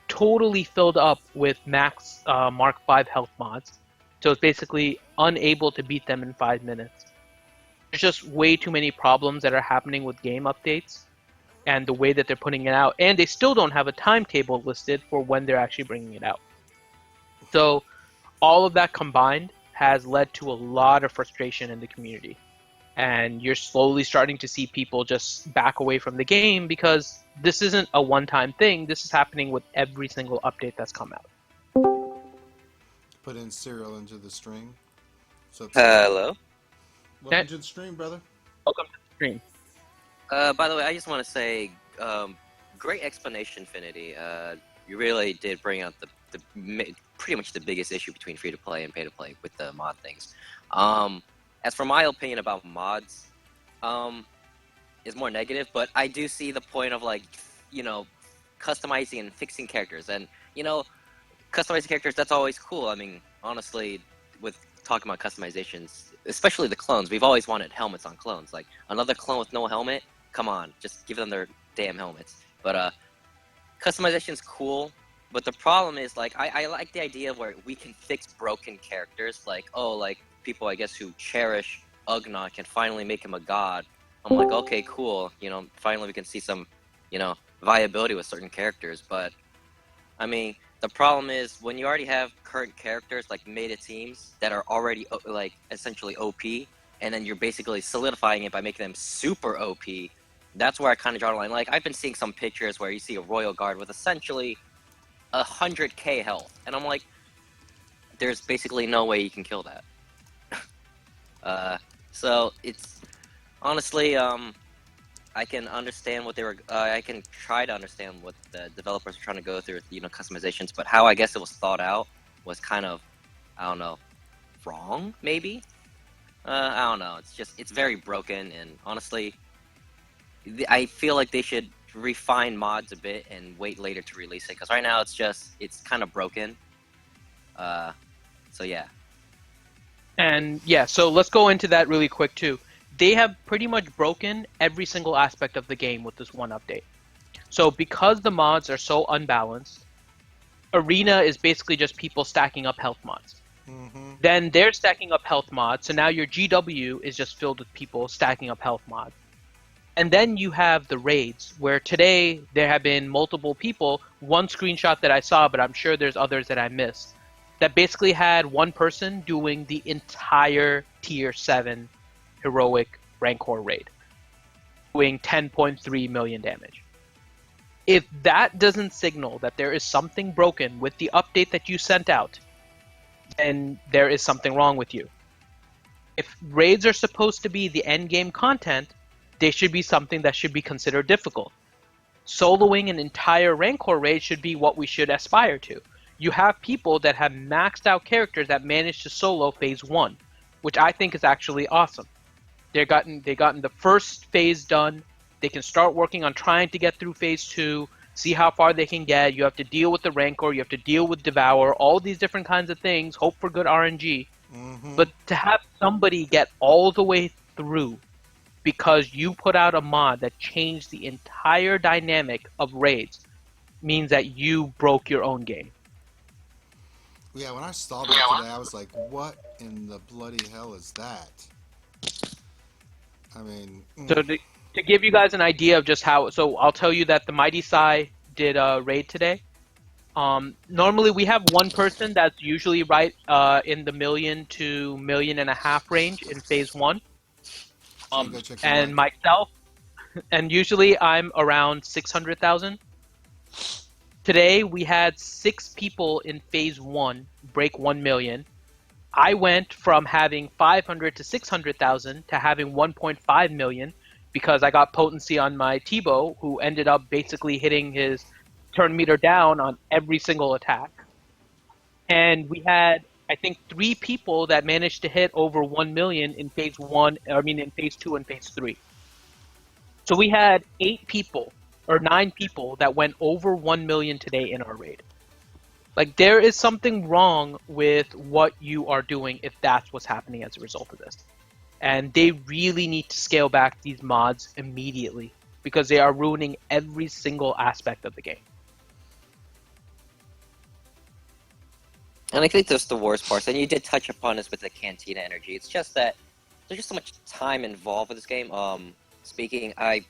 totally filled up with max Mark 5 health mods. So it's basically unable to beat them in 5 minutes. There's just way too many problems that are happening with game updates and the way that they're putting it out, and they still don't have a timetable listed for when they're actually bringing it out. So all of that combined has led to a lot of frustration in the community. And you're slowly starting to see people just back away from the game because this isn't a one-time thing. This is happening with every single update that's come out. Put in cereal into the stream. What's up, cereal? Hello. Welcome Okay, to the stream, brother. welcome to the stream. By the way, I just want to say, great explanation, Finity. You really did bring up pretty much the biggest issue between free to play and pay to play with the mod things. As for my opinion about mods, is more negative, but I do see the point of like, customizing and fixing characters, and customizing characters, that's always cool. I mean, honestly, with talking about customizations, especially the clones, we've always wanted helmets on clones. Like, another clone with no helmet, come on, just give them their damn helmets. But customization's cool, but the problem is, like, I like the idea where we can fix broken characters, like, like, people, I guess, who cherish Ugnaught can finally make him a god. I'm like, okay, cool, finally we can see some, viability with certain characters, but, I mean, the problem is when you already have current characters like meta teams that are already like essentially OP, and then you're basically solidifying it by making them super OP. That's where I kind of draw the line. Like, I've been seeing some pictures where you see a Royal Guard with essentially 100k health, and I'm like, there's basically no way you can kill that. So it's honestly, I can understand what they were. I can try to understand what the developers are trying to go through with, customizations. But how I guess it was thought out was kind of, I don't know, wrong. Maybe. I don't know. It's very broken, and honestly, I feel like they should refine mods a bit and wait later to release it. Because right now it's kind of broken. So yeah. And yeah, so let's go into that really quick too. They have pretty much broken every single aspect of the game with this one update. So because the mods are so unbalanced, Arena is basically just people stacking up health mods. Mm-hmm. Then they're stacking up health mods, so now your GW is just filled with people stacking up health mods. And then you have the raids, where today there have been multiple people, one screenshot that I saw, but I'm sure there's others that I missed, that basically had one person doing the entire tier 7 heroic Rancor raid, doing 10.3 million damage. If that doesn't signal that there is something broken with the update that you sent out, then there is something wrong with you. If raids are supposed to be the end game content, they should be something that should be considered difficult. Soloing an entire Rancor raid should be what we should aspire to. You have people that have maxed out characters that managed to solo phase 1, which I think is actually awesome. They gotten the first phase done. They can start working on trying to get through phase 2, see how far they can get. You have to deal with the Rancor, you have to deal with Devour, all these different kinds of things, hope for good RNG. Mm-hmm. But to have somebody get all the way through because you put out a mod that changed the entire dynamic of raids means that you broke your own game. Yeah, when I saw that today, I was like, what in the bloody hell is that? I mean... So to give you guys an idea of just how... So I'll tell you that the Mighty Sai did a raid today. Normally we have one person that's usually right in the $1 million to $1.5 million range in phase 1. And myself, and usually I'm around 600,000. Today we had 6 people in phase 1 break 1 million. I went from having 500 to 600,000 to having 1.5 million because I got potency on my T-Bow, who ended up basically hitting his turn meter down on every single attack. And we had, I think, 3 people that managed to hit over 1 million in phase 1, in phase 2 and phase 3. So we had 8 people or 9 people that went over 1 million today in our raid. Like, there is something wrong with what you are doing if that's what's happening as a result of this. And they really need to scale back these mods immediately because they are ruining every single aspect of the game. And I think that's the worst part. And you did touch upon this with the Cantina energy. It's just that there's just so much time involved with this game. Speaking, I'm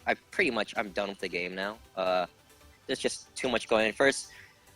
done with the game now. There's just too much going on. First,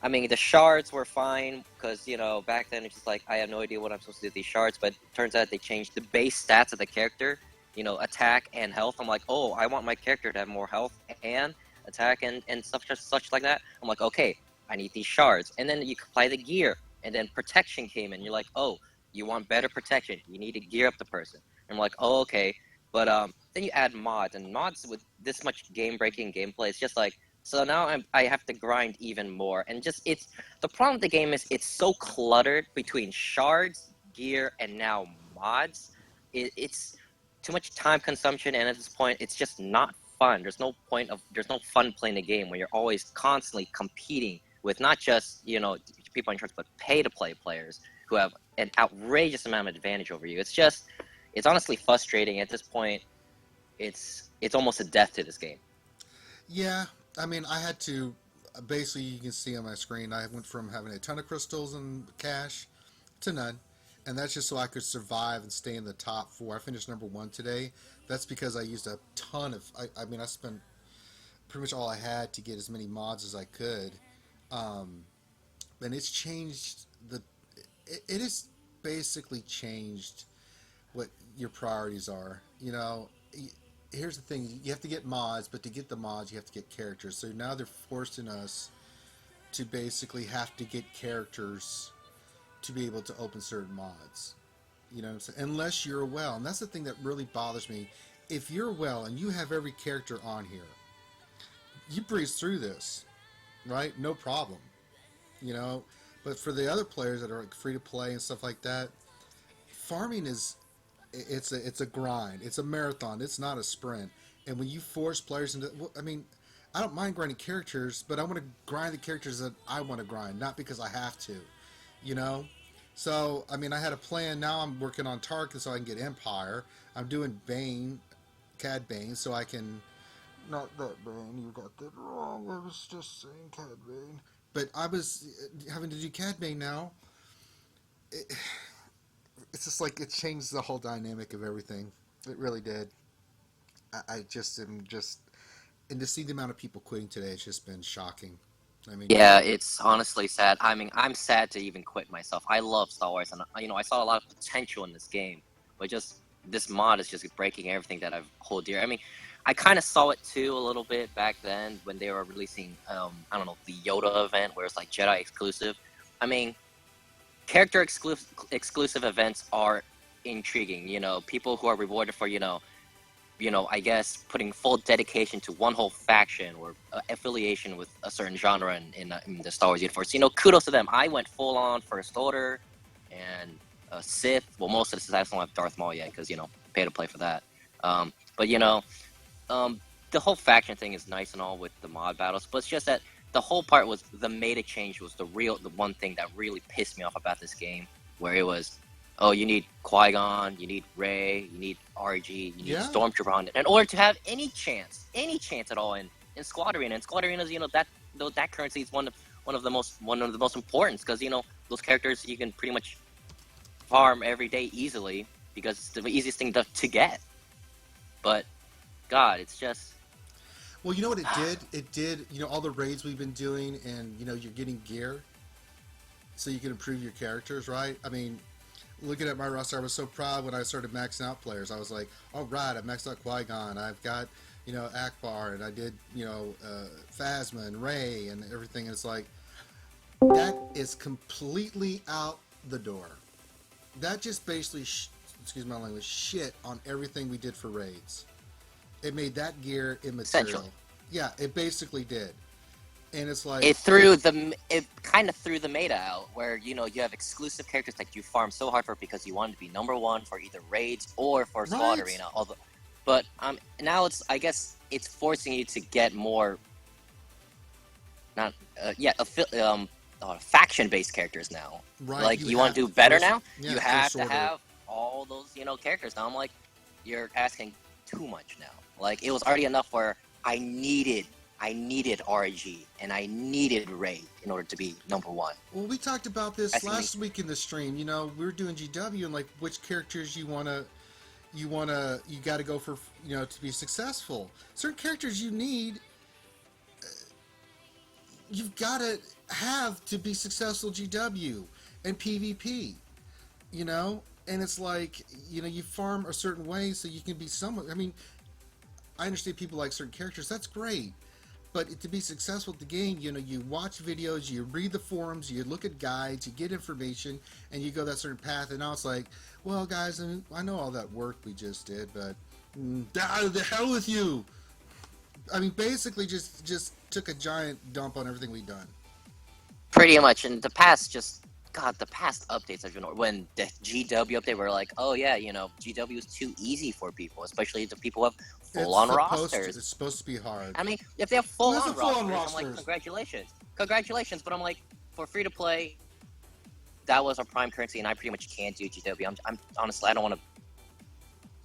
I mean, the shards were fine, because, back then it's just like, I have no idea what I'm supposed to do with these shards, but it turns out they changed the base stats of the character, attack and health. I'm like, oh, I want my character to have more health and attack and stuff such like that. I'm like, okay, I need these shards. And then you apply the gear, and then protection came in. You're like, oh, you want better protection. You need to gear up the person. I'm like, oh, okay. But then you add mods, and mods with this much game-breaking gameplay, it's just like, so now I have to grind even more, and just it's the problem with the game is it's so cluttered between shards, gear, and now mods. It's too much time consumption, and at this point, it's just not fun. There's no fun playing the game when you're always constantly competing with not just people in charge, but pay-to-play players who have an outrageous amount of advantage over you. It's honestly frustrating at this point. It's almost a death to this game. Yeah, I mean, I had to basically, you can see on my screen, I went from having a ton of crystals and cash to none, and that's just so I could survive and stay in the top 4. I finished number 1 today. That's because I used a ton of. I mean, I spent pretty much all I had to get as many mods as I could, and it's changed it has basically changed what your priorities are. Here's the thing: you have to get mods, but to get the mods, you have to get characters. So now they're forcing us to basically have to get characters to be able to open certain mods. You know what I'm saying? Unless you're well, and that's the thing that really bothers me. If you're well and you have every character on here, you breeze through this, right? No problem. But for the other players that are like free to play and stuff like that, farming it's a grind. It's a marathon. It's not a sprint. And when you force players into, I mean, I don't mind grinding characters, but I want to grind the characters that I want to grind, not because I have to, So, I mean, I had a plan. Now I'm working on Tarkin so I can get Empire. I'm doing Bane, Cad Bane, so I can, not that Bane, you got that wrong. I was just saying Cad Bane. But I was having to do Cad Bane now. It's just like it changed the whole dynamic of everything. It really did. I just am just, and to see the amount of people quitting today, it's just been shocking. I mean, Yeah, it's honestly sad. I mean, I'm sad to even quit myself. I love Star Wars, and I saw a lot of potential in this game, but just this mod is just breaking everything that I've hold dear. I mean, I kind of saw it too a little bit back then when they were releasing, I don't know, the Yoda event where it's like Jedi exclusive. I mean, character exclusive events are intriguing. People who are rewarded for I guess putting full dedication to one whole faction or affiliation with a certain genre in the Star Wars universe. Kudos to them. I went full on First Order and Sith. Well, most of the Sith, I don't have Darth Maul yet because pay to play for that. But the whole faction thing is nice and all with the mod battles, but it's just that the whole part was the meta change was the one thing that really pissed me off about this game, where it was, oh, you need Qui-Gon, you need Rey, you need RG, you need Stormtrooper on it in order to have any chance at all in Squad Arena. And Squad Arenas, that currency is one of the most important because those characters you can pretty much farm every day easily because it's the easiest thing to get. But God, it's just. Well, you know what it did? It did, all the raids we've been doing, and you're getting gear, so you can improve your characters, right? I mean, looking at my roster, I was so proud when I started maxing out players. I was like, all right, I maxed out Qui-Gon. I've got, Akbar, and I did, Phasma and Rey and everything. And it's like, that is completely out the door. That just basically, excuse my language, shit on everything we did for raids. It made that gear immaterial. Yeah, it basically did. And it's like it kind of threw the meta out, where you have exclusive characters that you farm so hard for because you wanted to be number one for either raids or for Squad Arena. But now I guess it's forcing you to get more, faction-based characters now. Right. Like you want to do better now, you have to have all those characters. Now I'm like, you're asking too much now. Like it was already enough where I needed RG and I needed Rey in order to be number one. Well, we talked about this last week in the stream. We were doing GW and like which characters you got to go for, to be successful. Certain characters you've got to have to be successful GW and PvP, and it's like, you farm a certain way so you can be somewhat, I mean, I understand people like certain characters, that's great. But to be successful at the game, you watch videos, you read the forums, you look at guides, you get information, and you go that certain path. And now it's like, well, guys, I know all that work we just did, but The hell with you. I mean, basically just took a giant dump on everything we've done. Pretty much, and the past the past updates have been, when the GW update were like, oh yeah, GW is too easy for people, especially the people who have full-on rosters. It's supposed to be hard. I mean, if they have full-on full-on rosters, I'm like, congratulations, but I'm like, for free-to-play, that was our prime currency, and I pretty much can't do GW. I'm honestly, I don't want to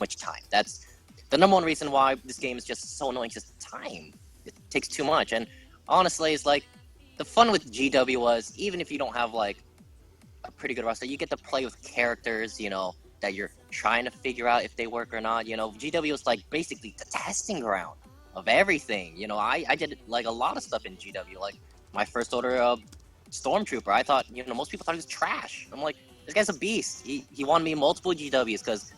much time. That's the number one reason why this game is just so annoying, just time. It takes too much, and honestly, it's like, the fun with GW was, even if you don't have, like, a pretty good roster, you get to play with characters, that you're trying to figure out if they work or not. GW is, like, basically the testing ground of everything. I did, like, a lot of stuff in GW. Like, my first order of Stormtrooper, I thought, most people thought he was trash. I'm like, this guy's a beast. He won me multiple GWs because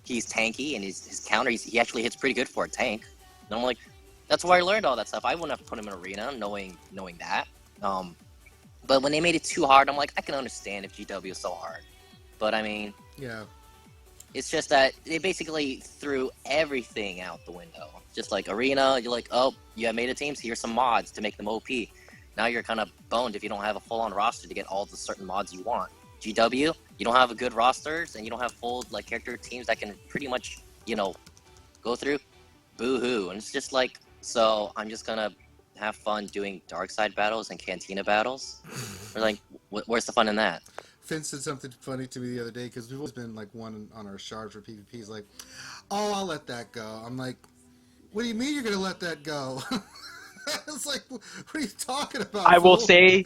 he's tanky, and his counter, he actually hits pretty good for a tank. And I'm like, that's where I learned all that stuff. I wouldn't have put him in Arena knowing that. But when they made it too hard, I'm like, I can understand if GW is so hard. But I mean, yeah, it's just that they basically threw everything out the window. Just like Arena, you're like, oh, you have made a team, so here's some mods to make them OP. Now you're kind of boned if you don't have a full-on roster to get all the certain mods you want. GW, you don't have a good rosters, and you don't have full, like, character teams that can pretty much, go through. Boo-hoo. And it's just like, so I'm just gonna have fun doing dark side battles and Cantina battles. Or like, where's the fun in that? Finn said something funny to me the other day, because we've always been like one on our shard for PvP. He's like, oh, I'll let that go. I'm like, what do you mean you're gonna let that go? It's like, what are you talking about? I will say,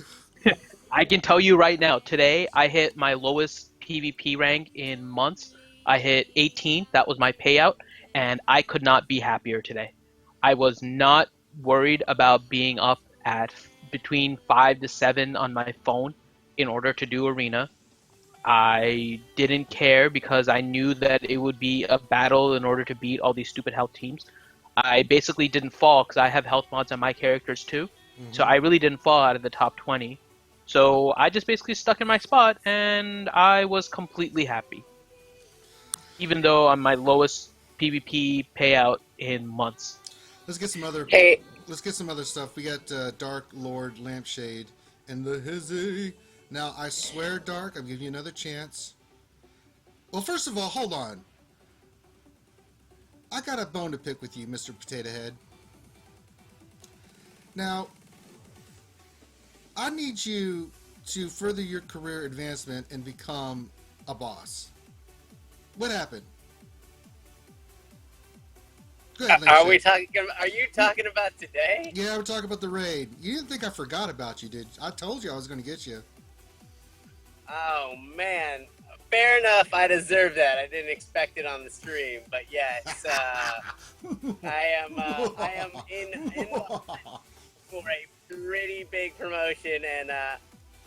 I can tell you right now, today I hit my lowest PvP rank in months. I hit 18, that was my payout, and I could not be happier today. I was not worried about being up at between 5 to 7 on my phone in order to do Arena. I didn't care because I knew that it would be a battle in order to beat all these stupid health teams. I basically didn't fall because I have health mods on my characters too. Mm-hmm. So I really didn't fall out of the top 20. So I just basically stuck in my spot, and I was completely happy. Even though I'm my lowest PvP payout in months. Let's get some other. Let's get some other stuff. We got Dark Lord Lampshade and the Hizzy. Now I swear, Dark, I'm giving you another chance. Well, first of all, hold on. I got a bone to pick with you, Mr. Potato Head. Now, I need you to further your career advancement and become a boss. What happened? Ahead, are you talking about today? Yeah, we're talking about the raid. You didn't think I forgot about you, did you? I told you I was going to get you. Oh, man. Fair enough, I deserve that. I didn't expect it on the stream, but yes, I am in for a pretty big promotion, and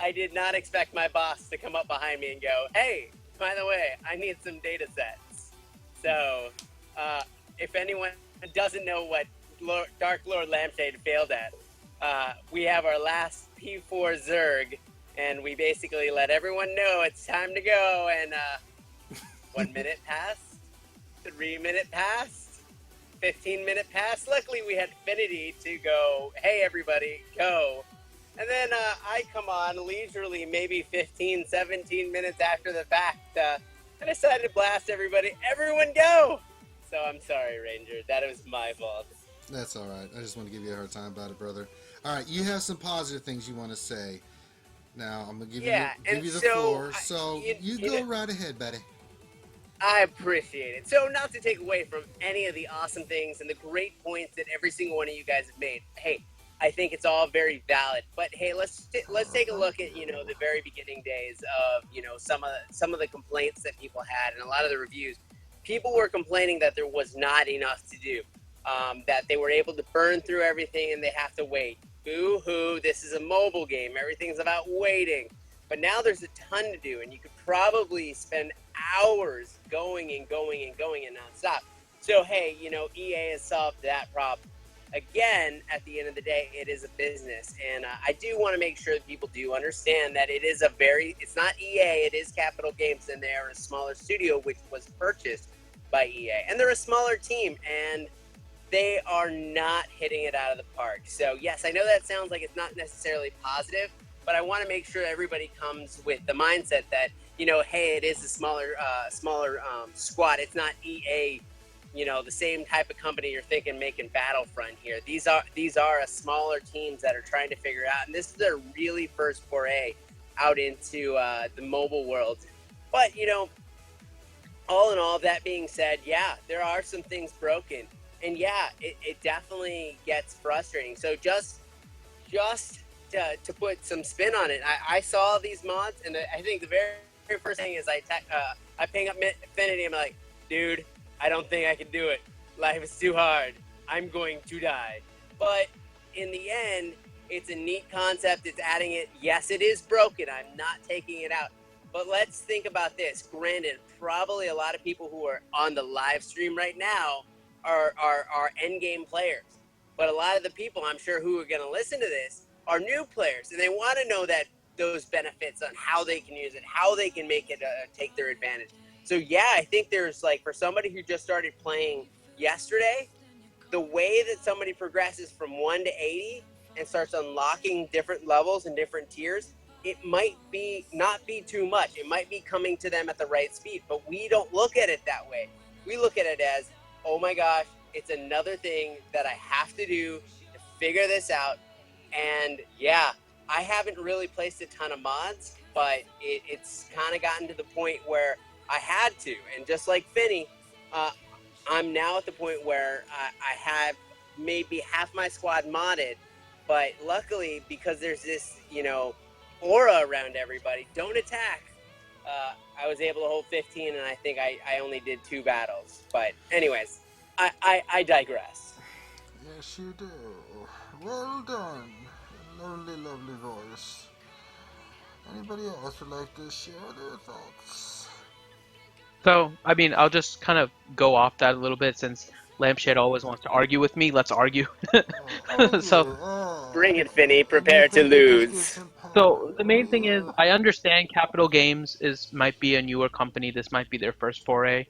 I did not expect my boss to come up behind me and go, hey, by the way, I need some data sets. So, if anyone doesn't know what Dark Lord Lampshade failed at, we have our last P4 Zerg, and we basically let everyone know it's time to go, and 1 minute passed, 3 minute passed, 15-minute passed. Luckily, we had Affinity to go, hey, everybody, go. And then I come on leisurely, maybe 15, 17 minutes after the fact, I decided to blast everybody. Everyone go! So I'm sorry, Ranger. That was my fault. That's all right. I just want to give you a hard time about it, brother. All right, you have some positive things you want to say. Now, I'm going to give you the floor. So you go right ahead, buddy. I appreciate it. So not to take away from any of the awesome things and the great points that every single one of you guys have made. Hey, I think it's all very valid. But hey, let's take a look at, the very beginning days of, some of the complaints that people had and a lot of the reviews. People were complaining that there was not enough to do, that they were able to burn through everything and they have to wait. Boo-hoo, this is a mobile game. Everything's about waiting. But now there's a ton to do, and you could probably spend hours going and nonstop. So, hey, EA has solved that problem. Again, at the end of the day, it is a business. And I do want to make sure that people do understand that it's not EA, it is Capital Games, and they are a smaller studio which was purchased. by EA, and they're a smaller team, and they are not hitting it out of the park. So yes, I know that sounds like it's not necessarily positive, but I want to make sure everybody comes with the mindset that, you know, hey, it is a smaller squad. It's not EA, you know, the same type of company you're thinking making Battlefront here. These are a smaller teams that are trying to figure out, and this is their really first foray out into the mobile world. But, you know, all in all, that being said, yeah, there are some things broken. And yeah, it definitely gets frustrating. So just to put some spin on it, I saw these mods, and I think the very first thing is I ping up Infinity. I'm like, dude, I don't think I can do it. Life is too hard. I'm going to die. But in the end, it's a neat concept. It's adding it. Yes, it is broken. I'm not taking it out. But let's think about this. Granted, probably a lot of people who are on the live stream right now are endgame players. But a lot of the people, I'm sure, who are going to listen to this are new players, and they want to know that those benefits on how they can use it, how they can make it take their advantage. So yeah, I think there's, like, for somebody who just started playing yesterday, the way that somebody progresses from 1 to 80 and starts unlocking different levels and different tiers, it might be not be too much. It might be coming to them at the right speed, but we don't look at it that way. We look at it as, oh my gosh, it's another thing that I have to do to figure this out. And yeah, I haven't really placed a ton of mods, but it's kind of gotten to the point where I had to. And just like Finny, I'm now at the point where I have maybe half my squad modded, but luckily, because there's this, you know, aura around everybody, don't attack, I was able to hold 15, and I think I only did 2 battles. But anyways, I digress. Yes, you do. Well done. Lovely, lovely voice. Anybody else would like to share their thoughts? So, I mean, I'll just kind of go off that a little bit since Lampshade always wants to argue with me. Let's argue. So, Bring it, Finny. Prepare to lose. So the main thing is, I understand Capital Games might be a newer company. This might be their first foray.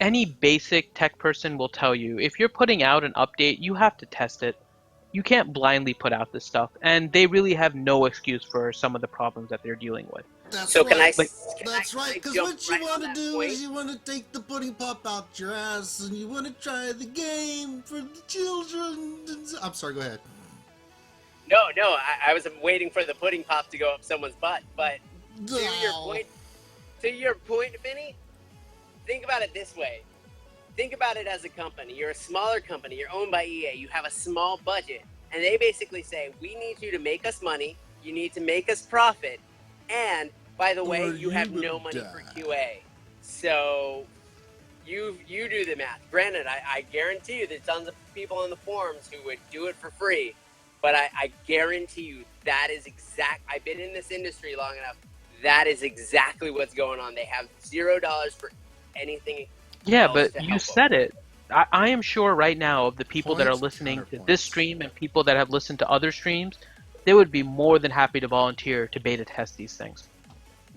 Any basic tech person will tell you, if you're putting out an update, you have to test it. You can't blindly put out this stuff, and they really have no excuse for some of the problems that they're dealing with. That's so right. That's right, because what you want to do is you want to take the pudding pop out your ass, and you want to try the game for the children. I'm sorry, go ahead. No, I was waiting for the pudding pop to go up someone's butt. But to your point, Vinny, think about it this way. Think about it as a company. You're a smaller company. You're owned by EA. You have a small budget. And they basically say, we need you to make us money. You need to make us profit. And, by the way, you have no money for QA. So you do the math. Granted, I guarantee you there's tons of people on the forums who would do it for free. But I guarantee you that is I've been in this industry long enough. That is exactly what's going on. They have $0 for anything. Yeah, but you said it. I am sure right now of the people that are listening to this stream and people that have listened to other streams, they would be more than happy to volunteer to beta test these things.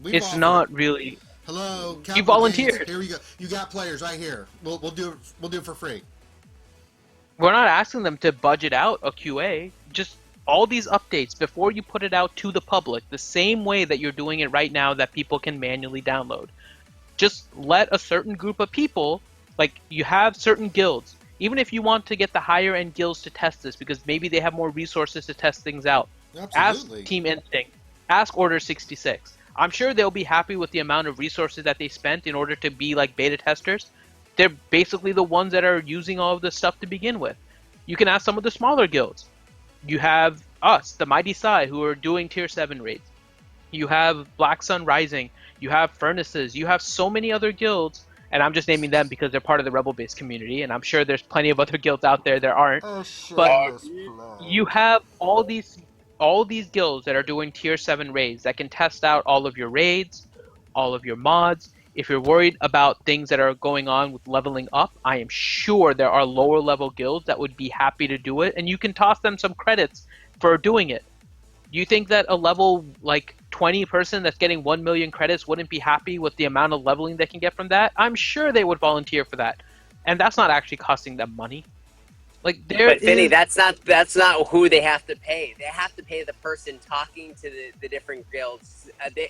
It's not really. Hello, you volunteered. Here we go. You got players right here. We'll do it for free. We're not asking them to budget out a QA. Just all these updates before you put it out to the public, the same way that you're doing it right now that people can manually download. Just let a certain group of people, like you have certain guilds, even if you want to get the higher end guilds to test this because maybe they have more resources to test things out. Absolutely. Ask Team Instinct, ask Order 66. I'm sure they'll be happy with the amount of resources that they spent in order to be like beta testers. They're basically the ones that are using all of this stuff to begin with. You can ask some of the smaller guilds. You have us, the Mighty Sai, who are doing tier 7 raids. You have Black Sun Rising. You have Furnaces. You have so many other guilds, and I'm just naming them because they're part of the rebel-based community, and I'm sure there's plenty of other guilds out there that aren't. But you have all these guilds that are doing tier 7 raids that can test out all of your raids, all of your mods. If you're worried about things that are going on with leveling up, I am sure there are lower level guilds that would be happy to do it, and you can toss them some credits for doing it. You think that a level like 20 person that's getting 1 million credits wouldn't be happy with the amount of leveling they can get from that? I'm sure they would volunteer for that. And that's not actually costing them money. Like there But Finny, is that's not who they have to pay. They have to pay the person talking to the different guilds.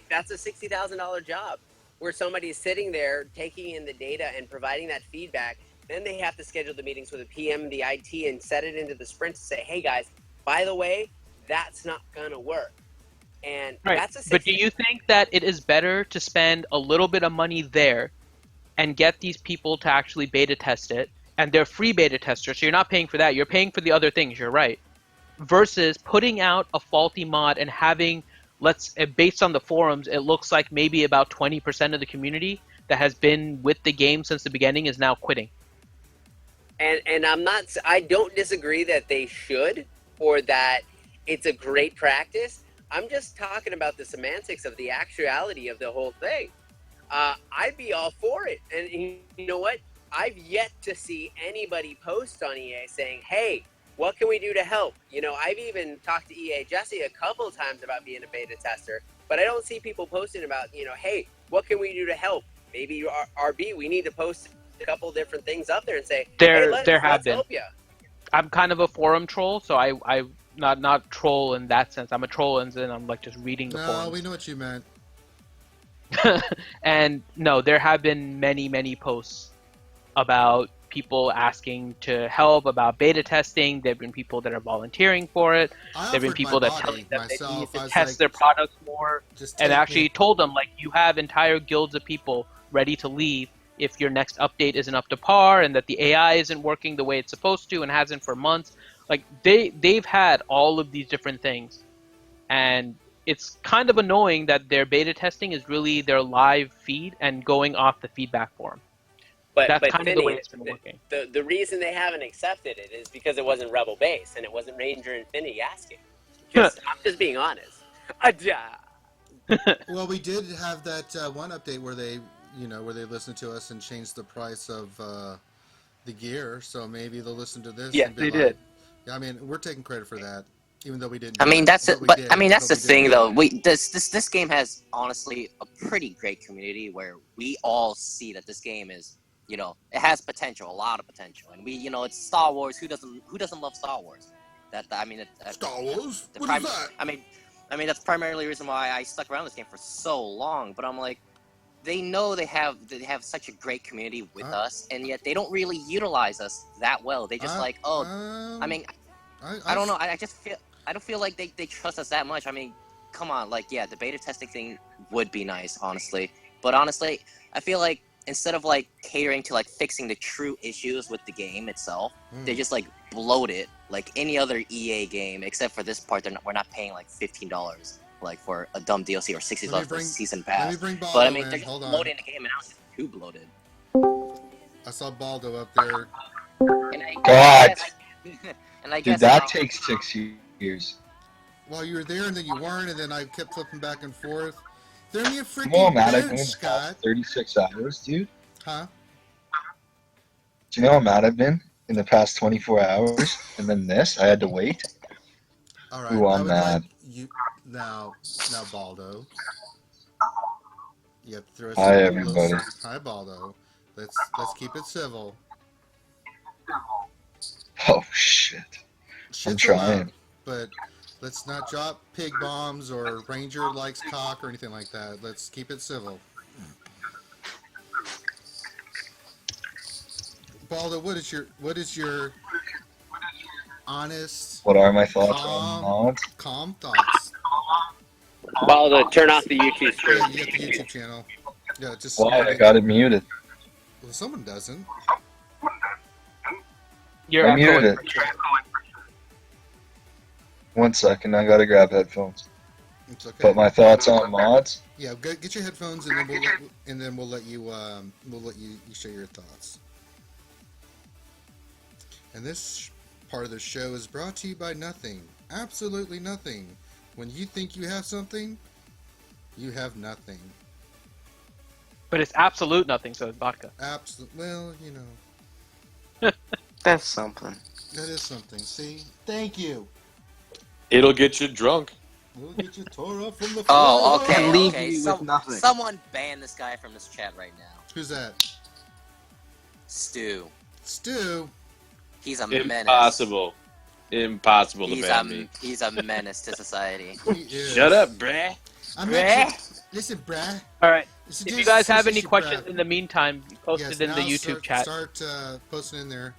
That's a $60,000 job where somebody's sitting there taking in the data and providing that feedback. Then they have to schedule the meetings with the PM, the IT, and set it into the sprint to say, hey guys, by the way, that's not gonna work. And right. that's a But do 60. you think that it is better to spend a little bit of money there and get these people to actually beta test it, and they're free beta testers, so you're not paying for that, you're paying for the other things, you're right, versus putting out a faulty mod and having, based on the forums, it looks like maybe about 20% of the community that has been with the game since the beginning is now quitting. And I don't disagree that they should, or that it's a great practice. I'm just talking about the semantics of the actuality of the whole thing. I'd be all for it. And you know what? I've yet to see anybody post on EA saying, hey, what can we do to help? You know, I've even talked to EA Jesse a couple times about being a beta tester, but I don't see people posting about, you know, hey, what can we do to help? Maybe RB, we need to post a couple different things up there and say, hey, There have let's been. help you. I'm kind of a forum troll, so I not troll in that sense. I'm a troll and then I'm like just reading the No, forums. we know what you meant. And no, there have been many posts about people asking to help, about beta testing. There have been people that are volunteering for it. I There have been offered people my that telling body them they need myself. to I was test like, their products more, just and take actually me. told them, like, you have entire guilds of people ready to leave if your next update isn't up to par and that the AI isn't working the way it's supposed to and hasn't for months. Like they've had all of these different things, and it's kind of annoying that their beta testing is really their live feed and going off the feedback form. But That's kind of the way Finny, it's been working. the reason they haven't accepted it is because it wasn't Rebel Base and it wasn't Ranger Infinity asking. I'm just being honest. Well, we did have that one update where they, where they listened to us and changed the price of the gear. So maybe they'll listen to this Yes, and be they like, did. "Yeah, I mean, we're taking credit for that, even though we didn't." I Do mean, it, that's it. but we But did. I mean, that's But the we did thing, do though. it. This game has honestly a pretty great community where we all see that this game is, it has potential, a lot of potential, and it's Star Wars. Who doesn't love Star Wars? Star Wars. The What prime. is that? I mean that's primarily the reason why I stuck around this game for so long. But I'm like, they know they have such a great community with us, and yet they don't really utilize us that well. They just I mean, I don't know. I don't feel like they trust us that much. I mean, come on, like, yeah, the beta testing thing would be nice, honestly. But honestly, I feel like instead of like catering to like fixing the true issues with the game itself, they just like bloat it like any other EA game, except for this part. We're not paying like $15 like for a dumb DLC or $60 for a season pass. Let me bring Baldo But I mean, in. they're just Hold on. bloating the game, and I was just too bloated. I saw Baldo up there. And God. And I Dude, guess that takes 6 years. Well, you were there and then you weren't, and then I kept flipping back and forth. Throw me a You know how freaking mad I've boot, been in the Scott. past 36 hours, dude? Huh? Do you know how mad I've been in the past 24 hours? And then this, I had to wait. All right. Ooh, I I'm would mad. like you now, Baldo. You have to throw us Hi, a little- everybody. Hi, Baldo. Let's keep it civil. Oh, shit. Shit's trying. allowed, but let's not drop pig bombs or Ranger likes cock or anything like that. Let's keep it civil. Baldo, what is your honest, What are my thoughts on mods? calm thoughts? Baldo, turn off the YouTube stream. Yeah, you have the YouTube channel. Yeah, just Why? I got it muted. Well, someone doesn't. You're I muted echoing. it. 1 second, I gotta grab headphones. It's okay. But my thoughts on mods? Yeah, get your headphones, and then we'll let you share your thoughts. And this part of the show is brought to you by nothing, absolutely nothing. When you think you have something, you have nothing. But it's absolute nothing, so it's vodka. Well, you know. That's something. That is something. See? Thank you. It'll get you drunk. We'll get you tore up from the floor. Oh, okay, And leave okay. you with nothing. Someone ban this guy from this chat right now. Who's that? Stu. Stu. He's a menace. Impossible to ban me. He's a menace to society. He is. Shut up, bruh. I'm Bruh. Not, listen, bruh. All right. This If is you guys have any association, questions bruh. in the meantime, post Yes, it in the now YouTube chat. Start posting in there.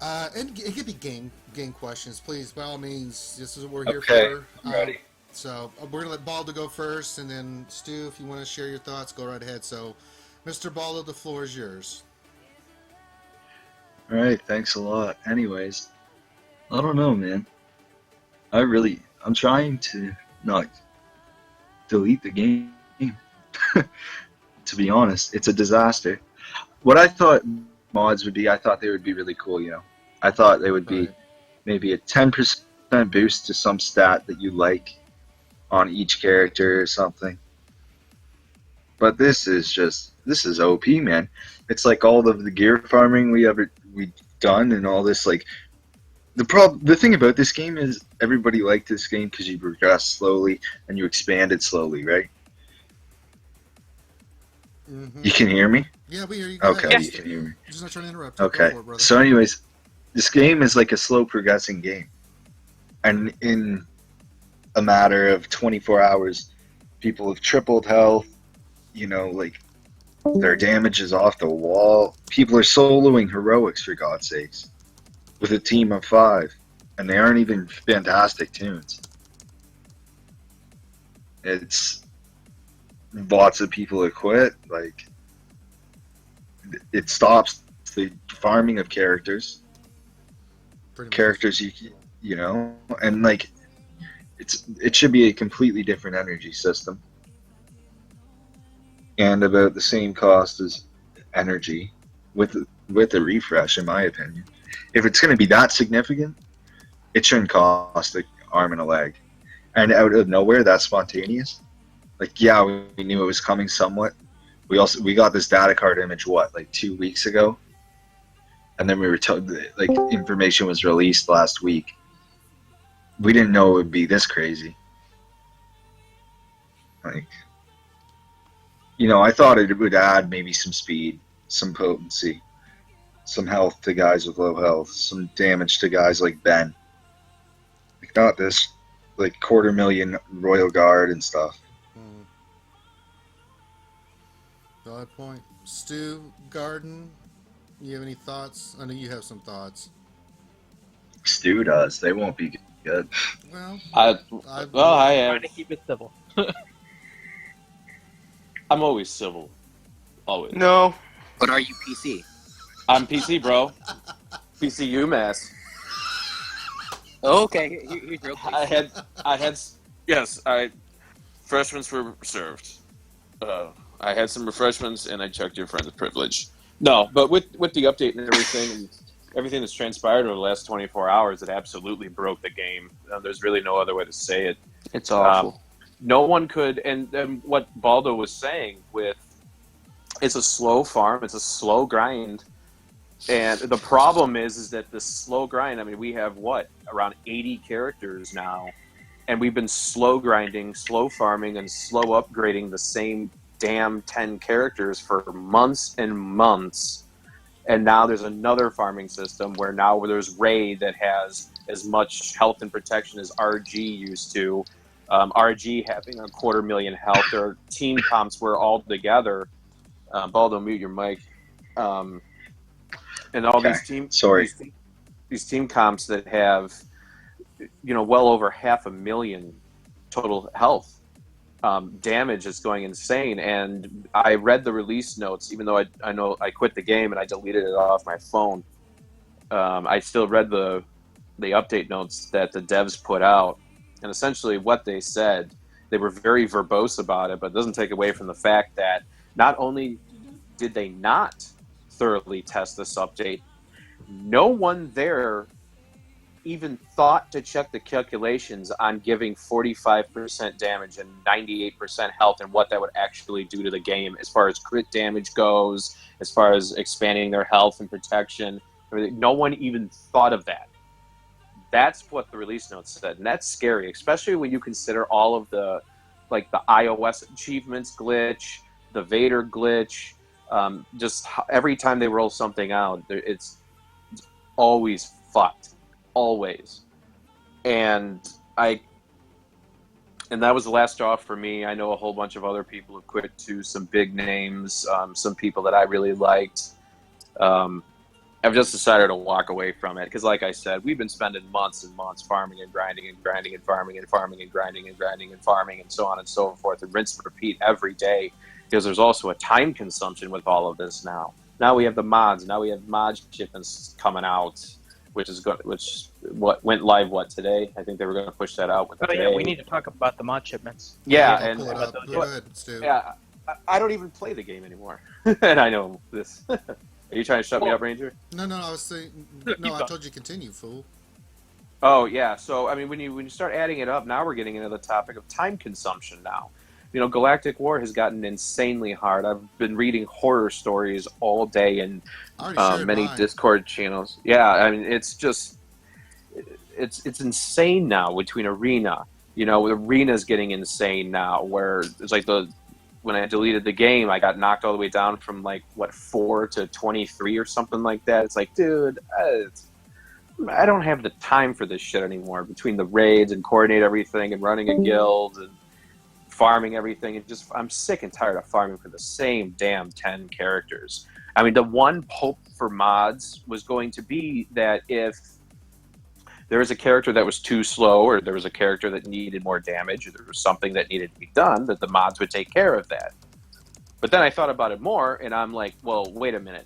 And it could be game questions, please. By all means, this is what we're here Okay, for. I'm ready. So we're gonna let Baldo go first, and then Stu, if you want to share your thoughts, go right ahead. So, Mr. Baldo, the floor is yours. All right, thanks a lot. Anyways, I don't know, man. I'm trying to not delete the game. To be honest, it's a disaster. What I thought mods would be, I thought they would be really cool, you know. I thought they would be Right. maybe a 10% boost to some stat that you like on each character or something. But this is OP, man. It's like all of the gear farming we've done and all this, like, the thing about this game is everybody liked this game because you progress slowly and you expanded slowly, right? Mm-hmm. You can hear me? Yeah, we hear you. Go Okay, ahead. you can hear me. I'm just not trying to interrupt you. Okay. Go for it, brother. So anyways, this game is like a slow progressing game. And in a matter of 24 hours, people have tripled health, you know, like their damage is off the wall. People are soloing heroics, for God's sakes, with a team of 5. And they aren't even fantastic tunes. It's lots of people have quit. Like, it stops the farming of characters. Pretty much. Characters you know, and like it should be a completely different energy system, and about the same cost as energy with a refresh, in my opinion. If it's going to be that significant, it shouldn't cost an arm and a leg. And out of nowhere, that's spontaneous. Like, yeah, we knew it was coming somewhat. We got this data card image like 2 weeks ago, and then we were told, like, information was released last week. We didn't know it would be this crazy. Like, you know, I thought it would add maybe some speed, some potency, some health to guys with low health, some damage to guys like Ben. Like, not this, like, 250,000 Royal Guard and stuff. Valid point. Stu, Garden, you have any thoughts? I know you have some thoughts. Stu does. They won't be good. Well, I am. Trying to keep it civil. I'm always civil. Always. No. But are you PC? I'm PC, bro. PC UMass. Okay, here's your refreshments were served. I had some refreshments and I checked your friend's privilege. No, but with the update and everything that's transpired over the last 24 hours, it absolutely broke the game. There's really no other way to say it. It's awful. No one could, and what Baldo was saying with, it's a slow farm, it's a slow grind, and the problem is that the slow grind, I mean, we have around 80 characters now, and we've been slow grinding, slow farming, and slow upgrading the same damn 10 characters for months and months. And now there's another farming system where there's Ray that has as much health and protection as RG used to. RG having 250,000 health. There are team comps where all together, Baldo, mute your mic. And all Okay. these team comps that have, well over 500,000 total health. Damage is going insane, and I read the release notes, even though I know I quit the game and I deleted it off my phone. I still read the update notes that the devs put out, and essentially what they said, they were very verbose about it, but it doesn't take away from the fact that not only did they not thoroughly test this update, no one there even thought to check the calculations on giving 45% damage and 98% health and what that would actually do to the game as far as crit damage goes, as far as expanding their health and protection. No one even thought of that. That's what the release notes said, and that's scary, especially when you consider all of the iOS achievements glitch, the Vader glitch. Just every time they roll something out, it's always fucked, always. And that was the last straw for me. I know a whole bunch of other people have quit too. Some big names, some people that I really liked. I've just decided to walk away from it because, like I said, we've been spending months and months farming and grinding and grinding and farming and farming and grinding and grinding and farming and so on and so forth, and rinse and repeat every day, because there's also a time consumption with all of this now. Now we have the mods. Now we have mod shipments coming out, which went live today. I think they were going to push that out with today. Yeah, we need to talk about the mod shipments. Yeah, I'll and pull it up. Go ahead, Stu. yeah, I don't even play the game anymore, and I know this. Are you trying to shut me up, Ranger? No, I was saying. No, I told you continue, fool. Oh yeah. So I mean, when you start adding it up, now we're getting into the topic of time consumption. Now, Galactic War has gotten insanely hard. I've been reading horror stories all day in many Discord channels. Yeah, I mean, it's just it's insane now between Arena. Arena's getting insane now, where it's like when I deleted the game, I got knocked all the way down from 4 to 23 or something like that. It's like, dude, I don't have the time for this shit anymore. Between the raids and coordinate everything and running a guild and farming everything, and I'm sick and tired of farming for the same damn 10 characters. I mean, the one hope for mods was going to be that if there was a character that was too slow, or there was a character that needed more damage, or there was something that needed to be done, that the mods would take care of that. But then I thought about it more, and I'm like, well, wait a minute.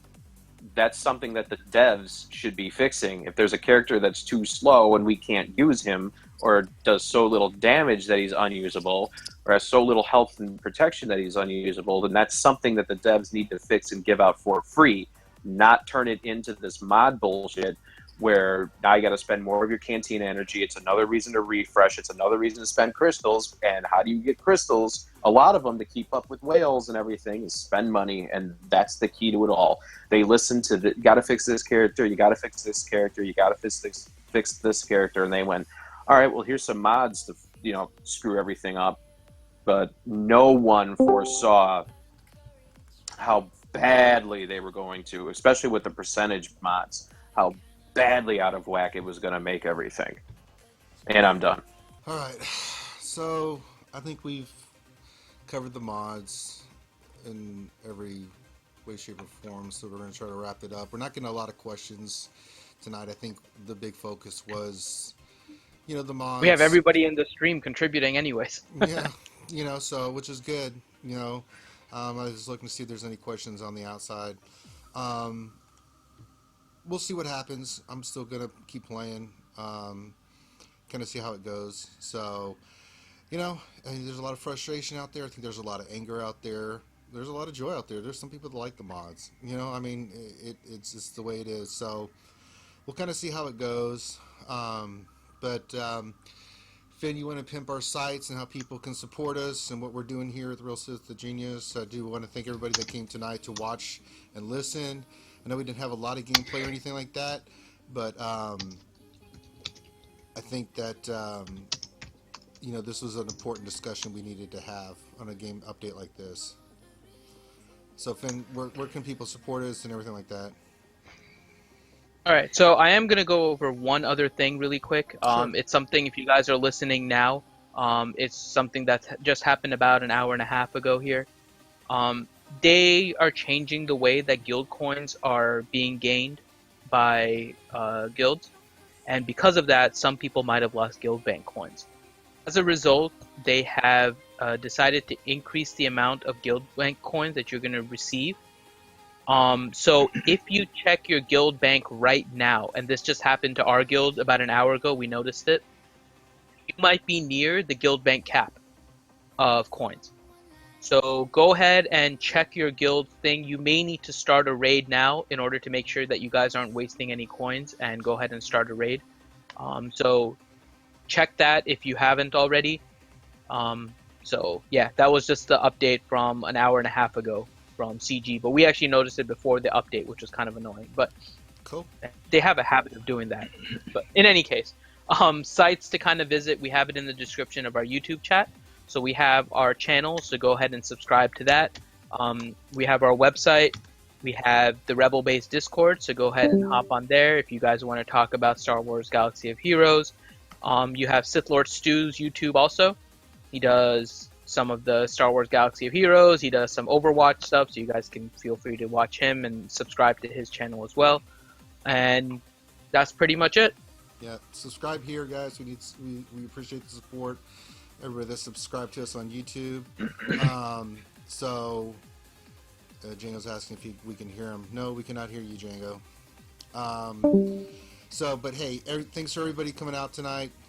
That's something that the devs should be fixing. If there's a character that's too slow and we can't use him, or does so little damage that he's unusable, or has so little health and protection that he's unusable, then that's something that the devs need to fix and give out for free, not turn it into this mod bullshit where now you got to spend more of your Cantina energy. It's another reason to refresh. It's another reason to spend crystals. And how do you get crystals? A lot of them, to keep up with whales and everything, is spend money, and that's the key to it all. They listen to you got to fix this character, you got to fix this character, you got to fix this character, and they went, all right, well, here's some mods to screw everything up. But no one foresaw how badly they were going to, especially with the percentage mods, how badly out of whack it was going to make everything. And I'm done. All right, so I think we've covered the mods in every way, shape, or form, so we're going to try to wrap it up. We're not getting a lot of questions tonight. I think the big focus was, the mods. We have everybody in the stream contributing anyways. Yeah, so, which is good, I was looking to see if there's any questions on the outside. We'll see what happens. I'm still going to keep playing, kind of see how it goes. So, I mean, there's a lot of frustration out there. I think there's a lot of anger out there. There's a lot of joy out there. There's some people that like the mods. I mean, it's just the way it is. So, we'll kind of see how it goes. But Finn, you want to pimp our sites and how people can support us and what we're doing here at the Real Sith the Genius. I do want to thank everybody that came tonight to watch and listen. I know we didn't have a lot of gameplay or anything like that, but I think that this was an important discussion we needed to have on a game update like this. So Finn, where can people support us and everything like that? All right, so I am going to go over one other thing really quick. Sure. It's something, if you guys are listening now, it's something that just happened about an hour and a half ago here. They are changing the way that guild coins are being gained by guilds, and because of that, some people might have lost guild bank coins. As a result, they have decided to increase the amount of guild bank coins that you're going to receive. So if you check your guild bank right now, and this just happened to our guild about an hour ago, we noticed it, you might be near the guild bank cap of coins. So go ahead and check your guild thing. You may need to start a raid now in order to make sure that you guys aren't wasting any coins, and go ahead and start a raid. So check that if you haven't already. So yeah, that was just the update from an hour and a half ago from CG, but we actually noticed it before the update, which was kind of annoying, but cool. They have a habit of doing that. But in any case, sites to kind of visit, we have it in the description of our YouTube chat. So we have our channel, so go ahead and subscribe to that. We have our website. We have the Rebel Base Discord, so go ahead and hop on there if you guys want to talk about Star Wars Galaxy of Heroes. You have Sith Lord Stu's YouTube also. He does some of the Star Wars Galaxy of Heroes. He does some Overwatch stuff, so you guys can feel free to watch him and subscribe to his channel as well. And that's pretty much it. Yeah, subscribe here, guys. We appreciate the support. Everybody that subscribed to us on YouTube. Django's asking if we can hear him. No, we cannot hear you, Django. But hey, thanks for everybody coming out tonight.